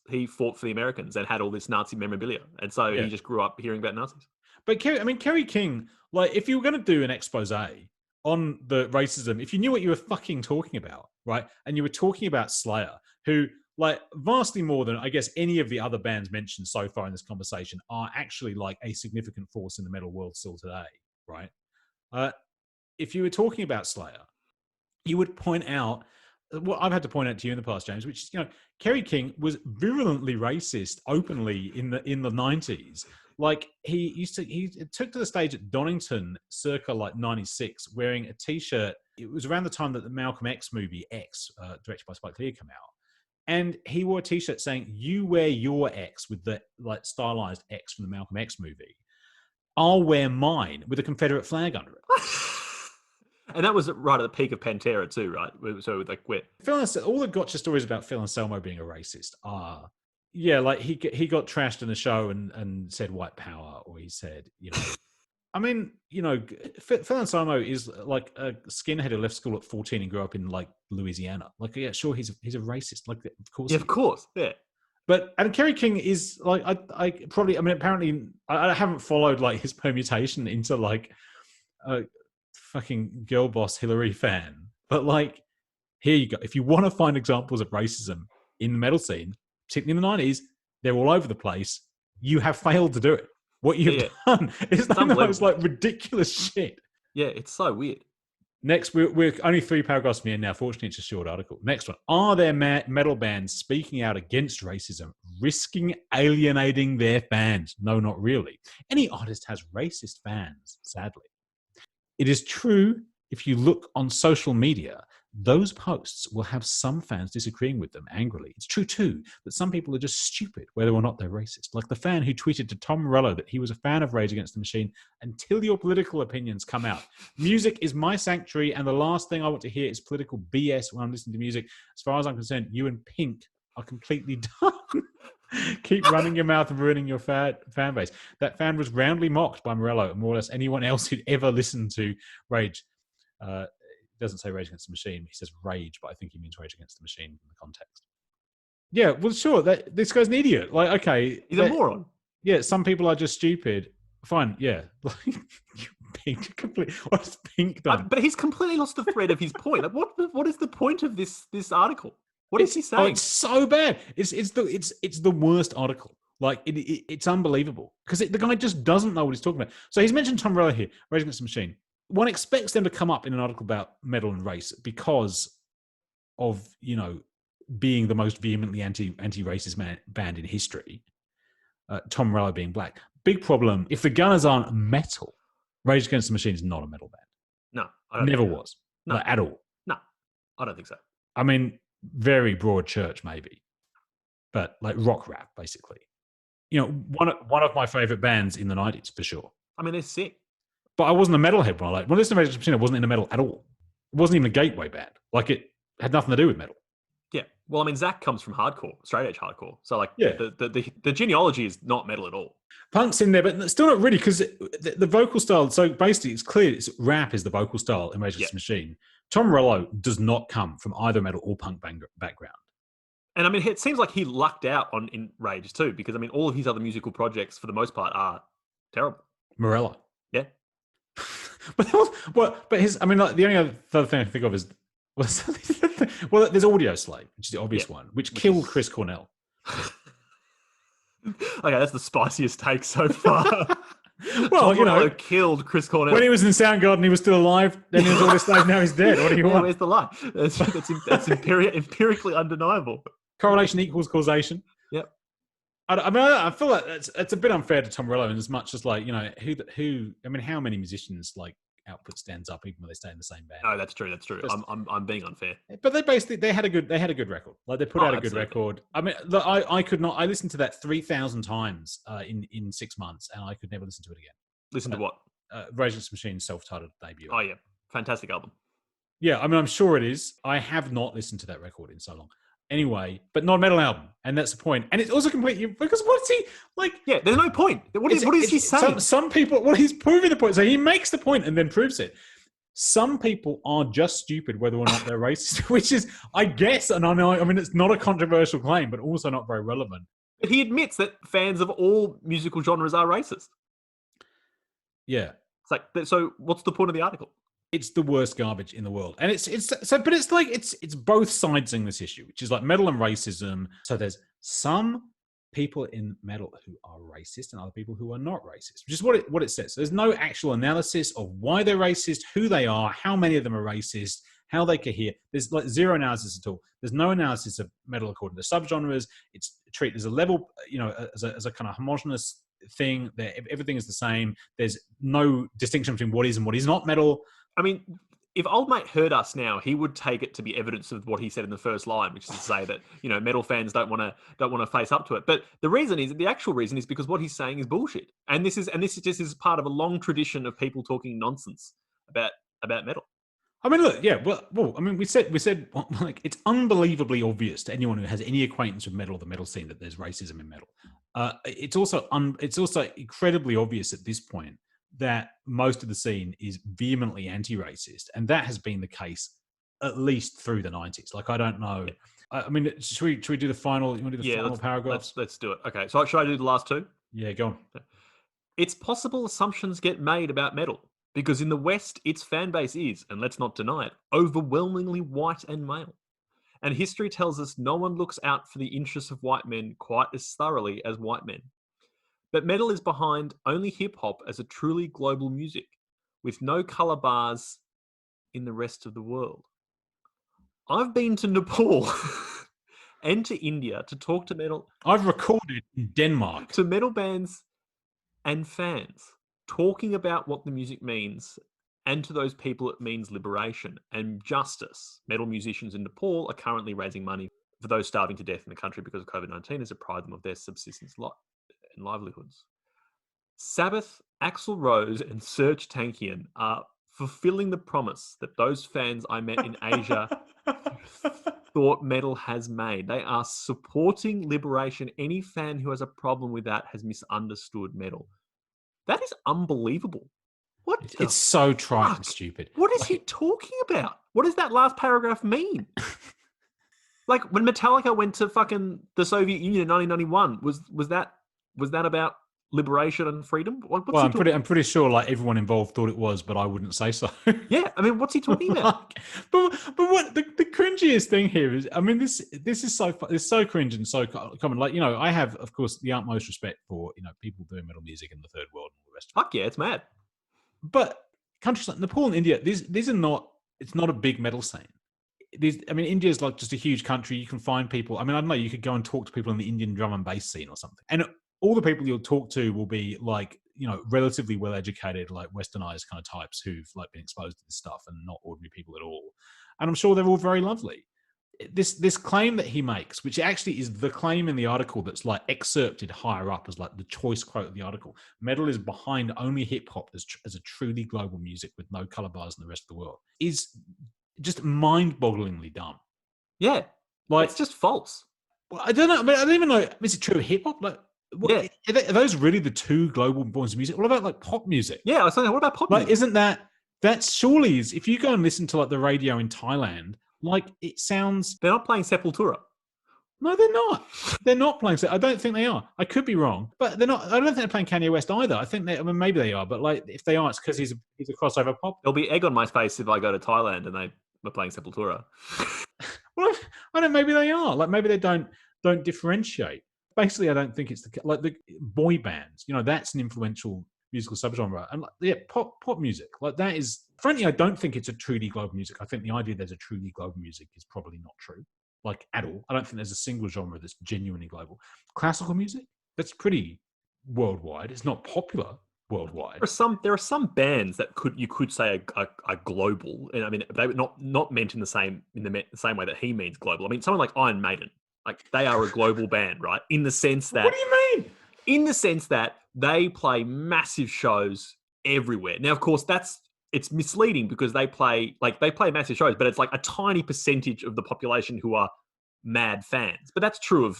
he fought for the Americans and had all this Nazi memorabilia. And so he just grew up hearing about Nazis. But Kerry King, like if you were going to do an expose on the racism, if you knew what you were fucking talking about, right? And you were talking about Slayer, who like vastly more than I guess any of the other bands mentioned so far in this conversation are actually like a significant force in the metal world still today, right? If you were talking about Slayer, you would point out what I've had to point out to you in the past, James, which is, Kerry King was virulently racist openly in the 90s. Like he took to the stage at Donington circa like 96 wearing a t-shirt. It was around the time that the Malcolm X movie X, directed by Spike Lee, came out. And he wore a t-shirt saying, "You wear your X," with the like stylized X from the Malcolm X movie. "I'll wear mine," with a Confederate flag under it. And that was right at the peak of Pantera too, right? So like, all the gotcha stories about Phil Anselmo being a racist are, like he got trashed in a show and said white power, or he said, I mean, Phil Anselmo is like a skinhead who left school at 14 and grew up in like Louisiana. Like, yeah, sure, he's a racist. Like, of course, yeah, of course, yeah. But Kerry King is like, apparently I haven't followed like his permutation into like a fucking girl boss Hillary fan. But like, here you go. If you want to find examples of racism in the metal scene, particularly in the 90s, they're all over the place. You have failed to do it. What you've done is the most like ridiculous shit. Yeah, it's so weird. Next, we're only 3 paragraphs from the end now. Fortunately, it's a short article. Next one. Are there metal bands speaking out against racism, risking alienating their fans? No, not really. Any artist has racist fans, sadly. It is true if you look on social media, those posts will have some fans disagreeing with them angrily. It's true, too, that some people are just stupid, whether or not they're racist. Like the fan who tweeted to Tom Morello that he was a fan of Rage Against the Machine until your political opinions come out. Music is my sanctuary, and the last thing I want to hear is political BS when I'm listening to music. As far as I'm concerned, you and Pink are completely done. Keep running your mouth and ruining your fan base. That fan was roundly mocked by Morello and more or less anyone else who'd ever listened to Rage. Doesn't say Rage Against the Machine. He says Rage, but I think he means Rage Against the Machine in the context. Yeah, well, sure. This guy's an idiot. Like, okay. He's a moron. Yeah, some people are just stupid. Fine, yeah. Pink, completely. What's Pink done? But he's completely lost the thread of his point. Like, what is the point of this article? What is he saying? Oh, it's so bad. It's the worst article. Like, it's unbelievable. Because the guy just doesn't know what he's talking about. So he's mentioned Tom Morello here, Rage Against the Machine. One expects them to come up in an article about metal and race because of, being the most vehemently anti-racist band in history. Tom Morello being black. Big problem. If the Gunners aren't metal, Rage Against the Machine is not a metal band. No, I don't never think so. was. No, like, at all. No, I don't think so. I mean, very broad church maybe, but like rock rap basically. One of my favorite bands in the 90s for sure. I mean, they're sick. But I wasn't a metalhead when I listened to Rage Against the Machine. I wasn't into metal at all. It wasn't even a gateway band. Like, it had nothing to do with metal. Yeah. Well, I mean, Zach comes from hardcore, straight edge hardcore. So like, Yeah. the genealogy is not metal at all. Punk's in there, but still not really, because the vocal style. So basically, it's clear it's rap is the vocal style in Rage Against the Machine. Tom Morello does not come from either metal or punk background. And I mean, it seems like he lucked out in Rage too, because I mean, all of his other musical projects, for the most part, are terrible. Morello. Yeah. But his. I mean, like, the only other thing I can think of is well, there's Audio Slave, which is the obvious one, which killed Chris Cornell. Okay, that's the spiciest take so far. Well, Tom Morello killed Chris Cornell. When he was in Soundgarden, he was still alive. Then he was Audio Slave. Now he's dead. What do you want? Where's the lie? That's empirically undeniable. Correlation equals causation. Yep. I feel like it's a bit unfair to Tom Morello, in as much as, like, who. I mean, how many musicians like output stands up even when they stay in the same band? No, that's true. I'm being unfair. But they had a good record. Like, they put out a good record. I mean, look, I could not. I listened to that 3,000 times in 6 months, and I could never listen to it again. Listen to what? Rage Against the Machine's self-titled debut. Oh yeah, fantastic album. Yeah, I mean, I'm sure it is. I have not listened to that record in so long. Anyway, but not a metal album, and that's the point. And it's also completely, because what's he like? Yeah, there's no point. What is he saying? Some people, well, he's proving the point. So he makes the point and then proves it. Some people are just stupid whether or not they're racist, which is, I guess, and I mean, it's not a controversial claim, but also not very relevant. But he admits that fans of all musical genres are racist. Yeah. It's like, so what's the point of the article? It's the worst garbage in the world. And it's both sides in this issue, which is like metal and racism. So there's some people in metal who are racist and other people who are not racist, which is what it says. So there's no actual analysis of why they're racist, who they are, how many of them are racist, how they cohere. There's like zero analysis at all. There's no analysis of metal according to subgenres. There's a level, as a kind of homogenous thing. Everything is the same. There's no distinction between what is and what is not metal. I mean, if old mate heard us now, he would take it to be evidence of what he said in the first line, which is to say that, metal fans don't want to face up to it. But the actual reason is because what he's saying is bullshit. And this is just part of a long tradition of people talking nonsense about metal. I mean, look, yeah. Well, I mean, we said, like, it's unbelievably obvious to anyone who has any acquaintance with metal, the metal scene, that there's racism in metal. It's also incredibly obvious at this point that most of the scene is vehemently anti-racist, and that has been the case at least through the 90s. Like, I don't know. Yeah. I mean, should we do the final? You want to do the final paragraphs? Let's do it. Okay, so should I do the last two? Yeah, go on. It's possible assumptions get made about metal because in the West, its fan base is, and let's not deny it, overwhelmingly white and male. And history tells us no one looks out for the interests of white men quite as thoroughly as white men. But metal is behind only hip-hop as a truly global music, with no colour bars in the rest of the world. I've been to Nepal and to India to talk to metal... I've recorded in Denmark. To metal bands and fans, talking about what the music means, and to those people it means liberation and justice. Metal musicians in Nepal are currently raising money for those starving to death in the country because of COVID-19 as deprived them of their subsistence and livelihoods. Sabbath, Axl Rose, and Serj Tankian are fulfilling the promise that those fans I met in Asia thought metal has made. They are supporting liberation. Any fan who has a problem with that has misunderstood metal. That is unbelievable. It's so trite and stupid. What is he talking about? What does that last paragraph mean? Like, when Metallica went to fucking the Soviet Union in 1991, was that about liberation and freedom? I'm pretty sure like everyone involved thought it was, but I wouldn't say so. Yeah, I mean, what's he talking about? but what the cringiest thing here is, I mean, this is so cringe and so common. Like, I have, of course, the utmost respect for people doing metal music in the third world and all the rest. Fuck yeah, it's mad. But countries like Nepal and India, these are not. It's not a big metal scene. India is like just a huge country. You can find people. I mean, I don't know. You could go and talk to people in the Indian drum and bass scene or something, and all the people you'll talk to will be like, relatively well-educated, like westernized kind of types who've like been exposed to this stuff and not ordinary people at all. And I'm sure they're all very lovely. This claim that he makes, which actually is the claim in the article that's like excerpted higher up as like the choice quote of the article, metal is behind only hip-hop as a truly global music with no color bars in the rest of the world, is just mind-bogglingly dumb. Yeah. Like, It's just false. well, I don't know. I mean, I don't even know. Is it true of hip hop? Like, Yeah. are those really the two global forms of music? What about like pop music? Yeah, I was saying, what about pop Like, music? isn't that's surely is? If you go and listen to like the radio in Thailand, like it sounds. They're not playing Sepultura. No, they're not. They're not playing. I don't think they are. I could be wrong, but they're not. I don't think they're playing Kanye West either. I think I mean, maybe they are, but like if they are, it's because he's a crossover pop. There'll be egg on my face if I go to Thailand and they were playing Sepultura. Well, I don't. Maybe they are. Like maybe they don't differentiate. Basically, I don't think it's the boy bands. You know, that's an influential musical subgenre, and pop music like that is. Frankly, I don't think it's a truly global music. I think the idea there's a truly global music is probably not true. Like at all. I don't think there's a single genre that's genuinely global. Classical music, that's pretty worldwide. It's not popular worldwide. There are some bands that you could say are global, and I mean they were not meant in the same way that he means global. I mean, someone like Iron Maiden, like they are a global band, right? In the sense that What do you mean? In the sense that they play massive shows everywhere. Now, of course, it's misleading because they play massive shows, but it's like a tiny percentage of the population who are mad fans. But that's true of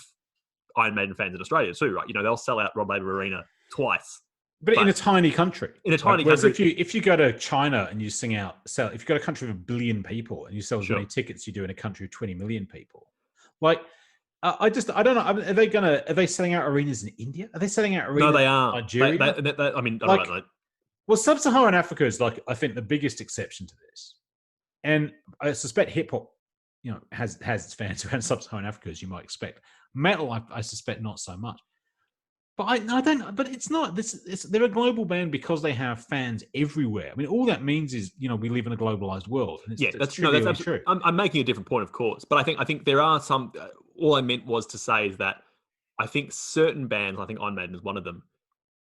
Iron Maiden fans in Australia too, right? You know, they'll sell out Rod Laver Arena twice. But in a tiny country. In a tiny country. If you go to China and you if you go to a country of 1 billion people and you sell as many tickets you do in a country of 20 million people, like I don't know. Are they selling out arenas in India? Are they selling out arenas? No, they are. In Nigeria? I mean, I don't know. Well, Sub-Saharan Africa is like, I think, the biggest exception to this. And I suspect hip hop, you know, has its fans around Sub-Saharan Africa, as you might expect. Metal, I suspect not so much. But I don't. But it's not. They're a global band because they have fans everywhere. I mean, all that means is, you know, we live in a globalized world. And that's true. I'm making a different point, of course. But I think there are some. All I meant was to say is that I think certain bands, I think Iron Maiden is one of them,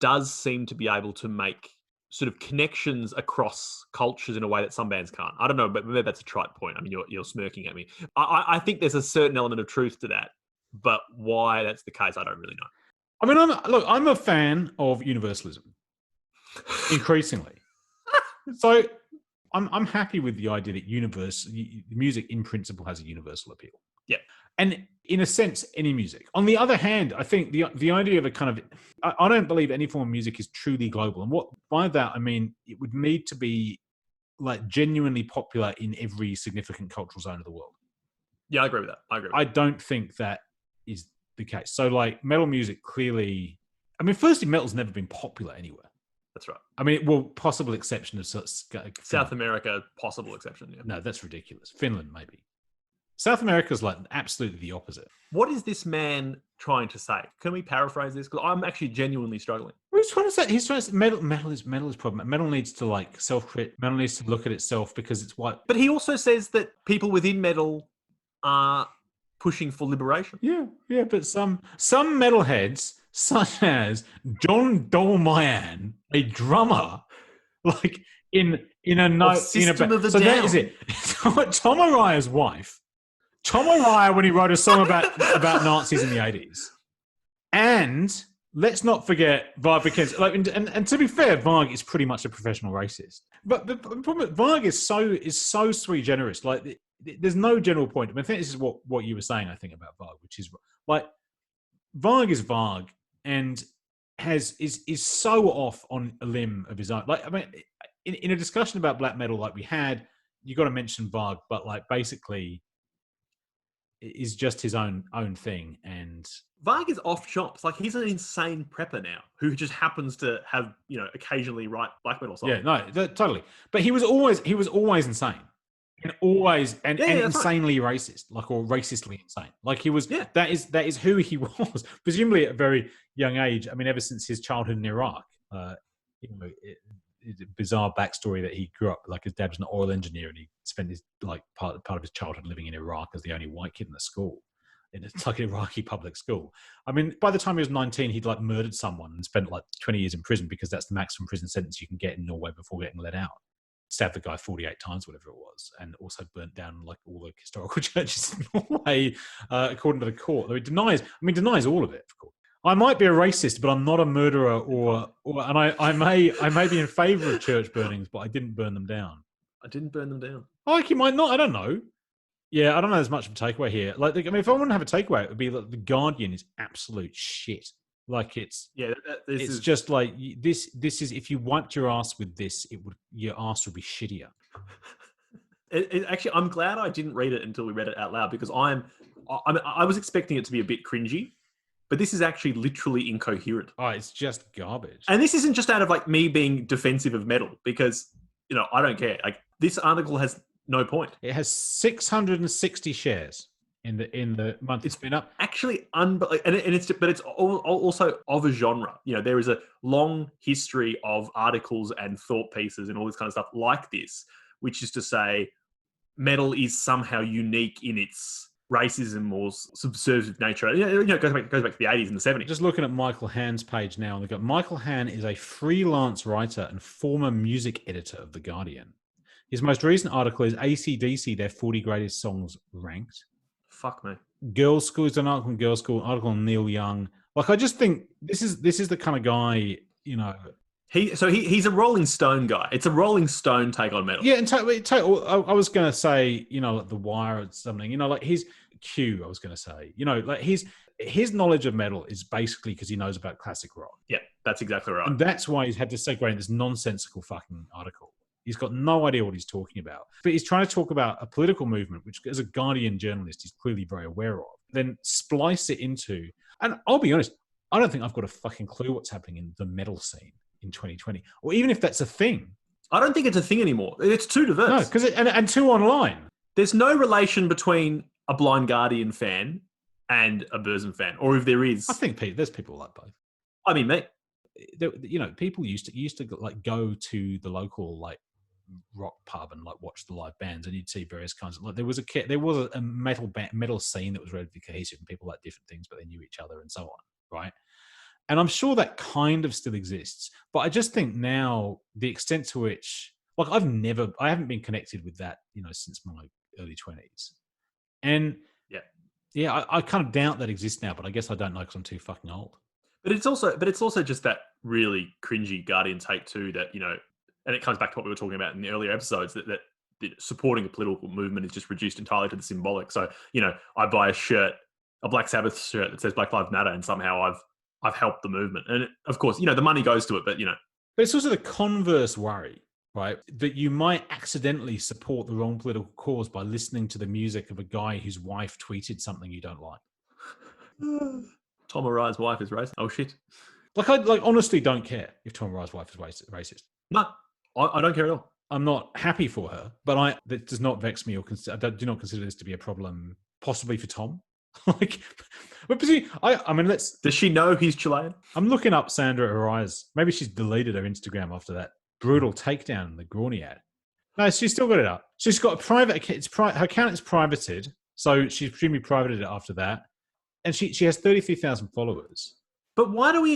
does seem to be able to make sort of connections across cultures in a way that some bands can't. I don't know, but maybe that's a trite point. I mean, you're smirking at me. I think there's a certain element of truth to that, but why that's the case, I don't really know. I mean, I'm a fan of universalism, increasingly. So I'm happy with the idea that music in principle has a universal appeal. Yeah. And in a sense, any music. On the other hand, I think the idea of a kind of, I don't believe any form of music is truly global. And by that, I mean, it would need to be like genuinely popular in every significant cultural zone of the world. Yeah, I agree with that. I don't think that is the case. So like metal music clearly, I mean, firstly, metal's never been popular anywhere. That's right. I mean, well, possible exception of South America, possible exception. Yeah. No, that's ridiculous. Finland, maybe. South America's like absolutely the opposite. What is this man trying to say? Can we paraphrase this? Because I'm actually genuinely struggling. What he's trying to say, he's trying to say metal is problem. Metal needs to like self-crit. Metal needs to look at itself because it's what. But he also says that people within metal are pushing for liberation. Yeah. But some metalheads, such as John Dolmayan, a drummer, like in a note System of a so Down. That is it. Tom Araya's wife. Tom Araya, when he wrote a song about Nazis in the 80s. And let's not forget Varg Vikernes. Like, and to be fair, Varg is pretty much a professional racist. But the problem, Varg is so sui generis. Like, there's no general point. I mean, I think this is what you were saying, I think, about Varg, which is like, Varg is Varg and is so off on a limb of his own. Like, I mean, in a discussion about black metal like we had, you got to mention Varg, but like basically is just his own thing. And Varg is off chops. Like, he's an insane prepper now who just happens to have, you know, occasionally write black metal songs. Yeah, no, totally. But he was always insane. And always insanely right. Racist, like, or racistly insane. Like, he was. Yeah. That is who he was. Presumably at a very young age. I mean, ever since his childhood in Iraq, you know, it's a bizarre backstory that he grew up like his dad was an oil engineer and he spent his like part of his childhood living in Iraq as the only white kid in the school. It's like an Iraqi public school. I mean, by the time he was 19, he'd like murdered someone and spent like 20 years in prison because that's the maximum prison sentence you can get in Norway before getting let out. Stabbed the guy 48 times, whatever it was, and also burnt down like all the historical churches in Norway, according to the court. Though he denies all of it, of course. I might be a racist, but I'm not a murderer, and I may be in favour of church burnings, but I didn't burn them down. I didn't burn them down. Like, you might not. I don't know. Yeah, I don't know there's much of a takeaway here. Like, I mean, if I want to have a takeaway, it would be like The Guardian is absolute shit. Like, it's just like this. This is, if you wiped your ass with this, your ass would be shittier. Actually, I'm glad I didn't read it until we read it out loud, because I was expecting it to be a bit cringy, but this is actually literally incoherent. Oh, it's just garbage. And this isn't just out of like me being defensive of metal, because I don't care. Like, this article has no point. It has 660 shares in the month it's been up. Actually, it's also of a genre. There is a long history of articles and thought pieces and all this kind of stuff like this, which is to say, metal is somehow unique in its racism or subversive nature. It goes back to the 80s and the 70s. Just looking at Michael Hann's page now, and they've got Michael Hann is a freelance writer and former music editor of The Guardian. His most recent article is AC/DC, their 40 greatest songs ranked. Fuck me. Girls' School is an article on Girls' School, an article on Neil Young. Like, I just think this is the kind of guy, He's a Rolling Stone guy. It's a Rolling Stone take on metal. Yeah, and I was going to say, like The Wire or something. Like his Q. I was going to say, like his knowledge of metal is basically because he knows about classic rock. Yeah, that's exactly right. And that's why he's had to segue in this nonsensical fucking article. He's got no idea what he's talking about. But he's trying to talk about a political movement, which as a Guardian journalist, he's clearly very aware of. Then splice it into, and I'll be honest, I don't think I've got a fucking clue what's happening in the metal scene in 2020, or even if that's a thing. I don't think it's a thing anymore. It's too diverse. No, because and too online. There's no relation between a Blind Guardian fan and a Burzum fan, or if there is, I think there's people like both. I mean, me. People used to like go to the local like rock pub and like watch the live bands, and you'd see various kinds of, like there was a metal scene that was relatively cohesive, and people liked different things, but they knew each other and so on, right? And I'm sure that kind of still exists, but I just think now the extent to which, like, I haven't been connected with that, since my early 20s, and I kind of doubt that exists now. But I guess I don't know because I'm too fucking old. But it's also just that really cringy Guardian take too, that and it comes back to what we were talking about in the earlier episodes, that supporting a political movement is just reduced entirely to the symbolic. So I buy a Black Sabbath shirt that says Black Lives Matter, and somehow I've helped the movement. And of course, the money goes to it, but But it's also the converse worry, right? That you might accidentally support the wrong political cause by listening to the music of a guy whose wife tweeted something you don't like. Tom Arai's wife is racist. Oh shit! Like, I honestly don't care if Tom Arai's wife is racist. No, I don't care at all. I'm not happy for her, but that does not vex me, or I do not consider this to be a problem, possibly for Tom. Like, but I mean, does she know he's Chilean? I'm looking up Sandra Arai's. Maybe she's deleted her Instagram after that brutal takedown in the Grauniad. No, she's still got it up. She's got a private account. Her account is privated, so she's presumably privated it after that, and she has 33,000 followers. But why do we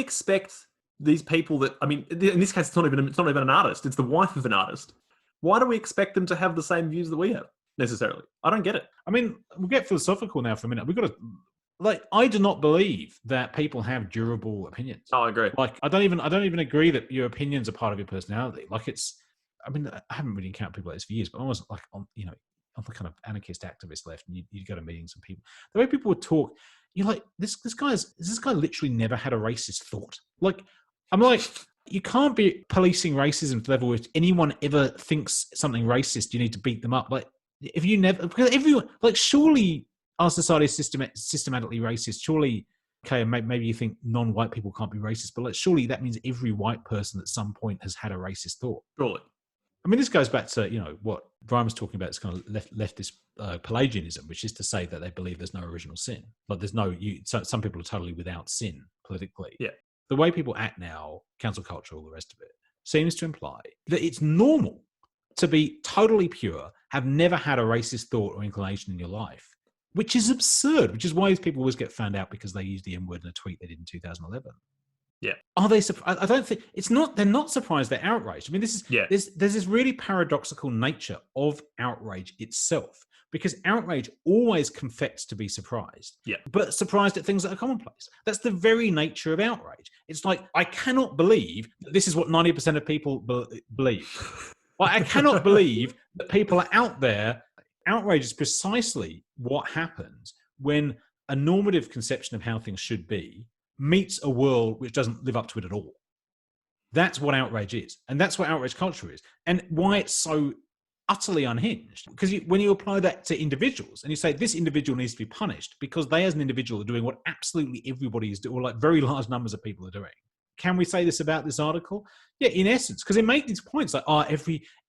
expect these people that, I mean, in this case, it's not even an artist. It's the wife of an artist. Why do we expect them to have the same views that we have necessarily? I don't get it. I mean, we'll get philosophical now for a minute. We've got to, like, I do not believe that people have durable opinions. Oh, I agree. Like, I don't even agree that your opinions are part of your personality. Like, I mean, I haven't really encountered people like this for years, but I was like, on the kind of anarchist activist left, and you'd go to meetings and people, the way people would talk, you're like, this guy literally never had a racist thought. Like, I'm like, you can't be policing racism to the level where if anyone ever thinks something racist, you need to beat them up. Like, if you never, because everyone, like, surely our society is systematically racist. Surely, okay, maybe you think non-white people can't be racist, but like, surely that means every white person at some point has had a racist thought. Surely. I mean, this goes back to, what Brian was talking about, this kind of leftist Pelagianism, which is to say that they believe there's no original sin. Like, there's some people are totally without sin politically. Yeah. The way people act now, cancel culture, all the rest of it, seems to imply that it's normal to be totally pure, have never had a racist thought or inclination in your life, which is absurd, which is why these people always get found out because they used the N-word in a tweet they did in 2011. Yeah. Are they surprised? I don't think they're not surprised, they're outraged. I mean, there's this really paradoxical nature of outrage itself, because outrage always confects to be surprised. Yeah. But surprised at things that are commonplace. That's the very nature of outrage. It's like, I cannot believe that this is what 90% of people believe. Like, I cannot believe that people are out there outrage is precisely what happens when a normative conception of how things should be meets a world which doesn't live up to it at all. That's what outrage is. And that's what outrage culture is. And why it's so utterly unhinged. Because when you apply that to individuals and you say this individual needs to be punished because they as an individual are doing what absolutely everybody is doing, or like very large numbers of people are doing. Can we say this about this article? Yeah, in essence, because they make these points like,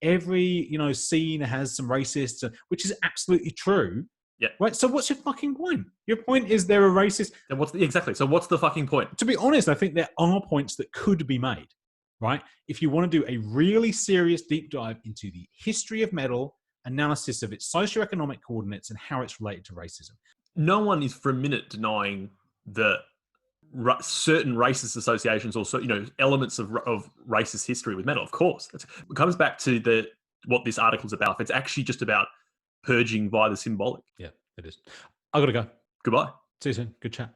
every scene has some racists, which is absolutely true. Yeah. Right. So what's your fucking point? Your point is they're a racist. And exactly? So what's the fucking point? To be honest, I think there are points that could be made. Right. If you want to do a really serious deep dive into the history of metal, analysis of its socioeconomic coordinates and how it's related to racism. No one is for a minute denying that certain racist associations or elements of racist history with metal. Of course, it comes back to what this article's about. It's actually just about purging via the symbolic. Yeah, it is. I gotta go. Goodbye. See you soon. Good chat.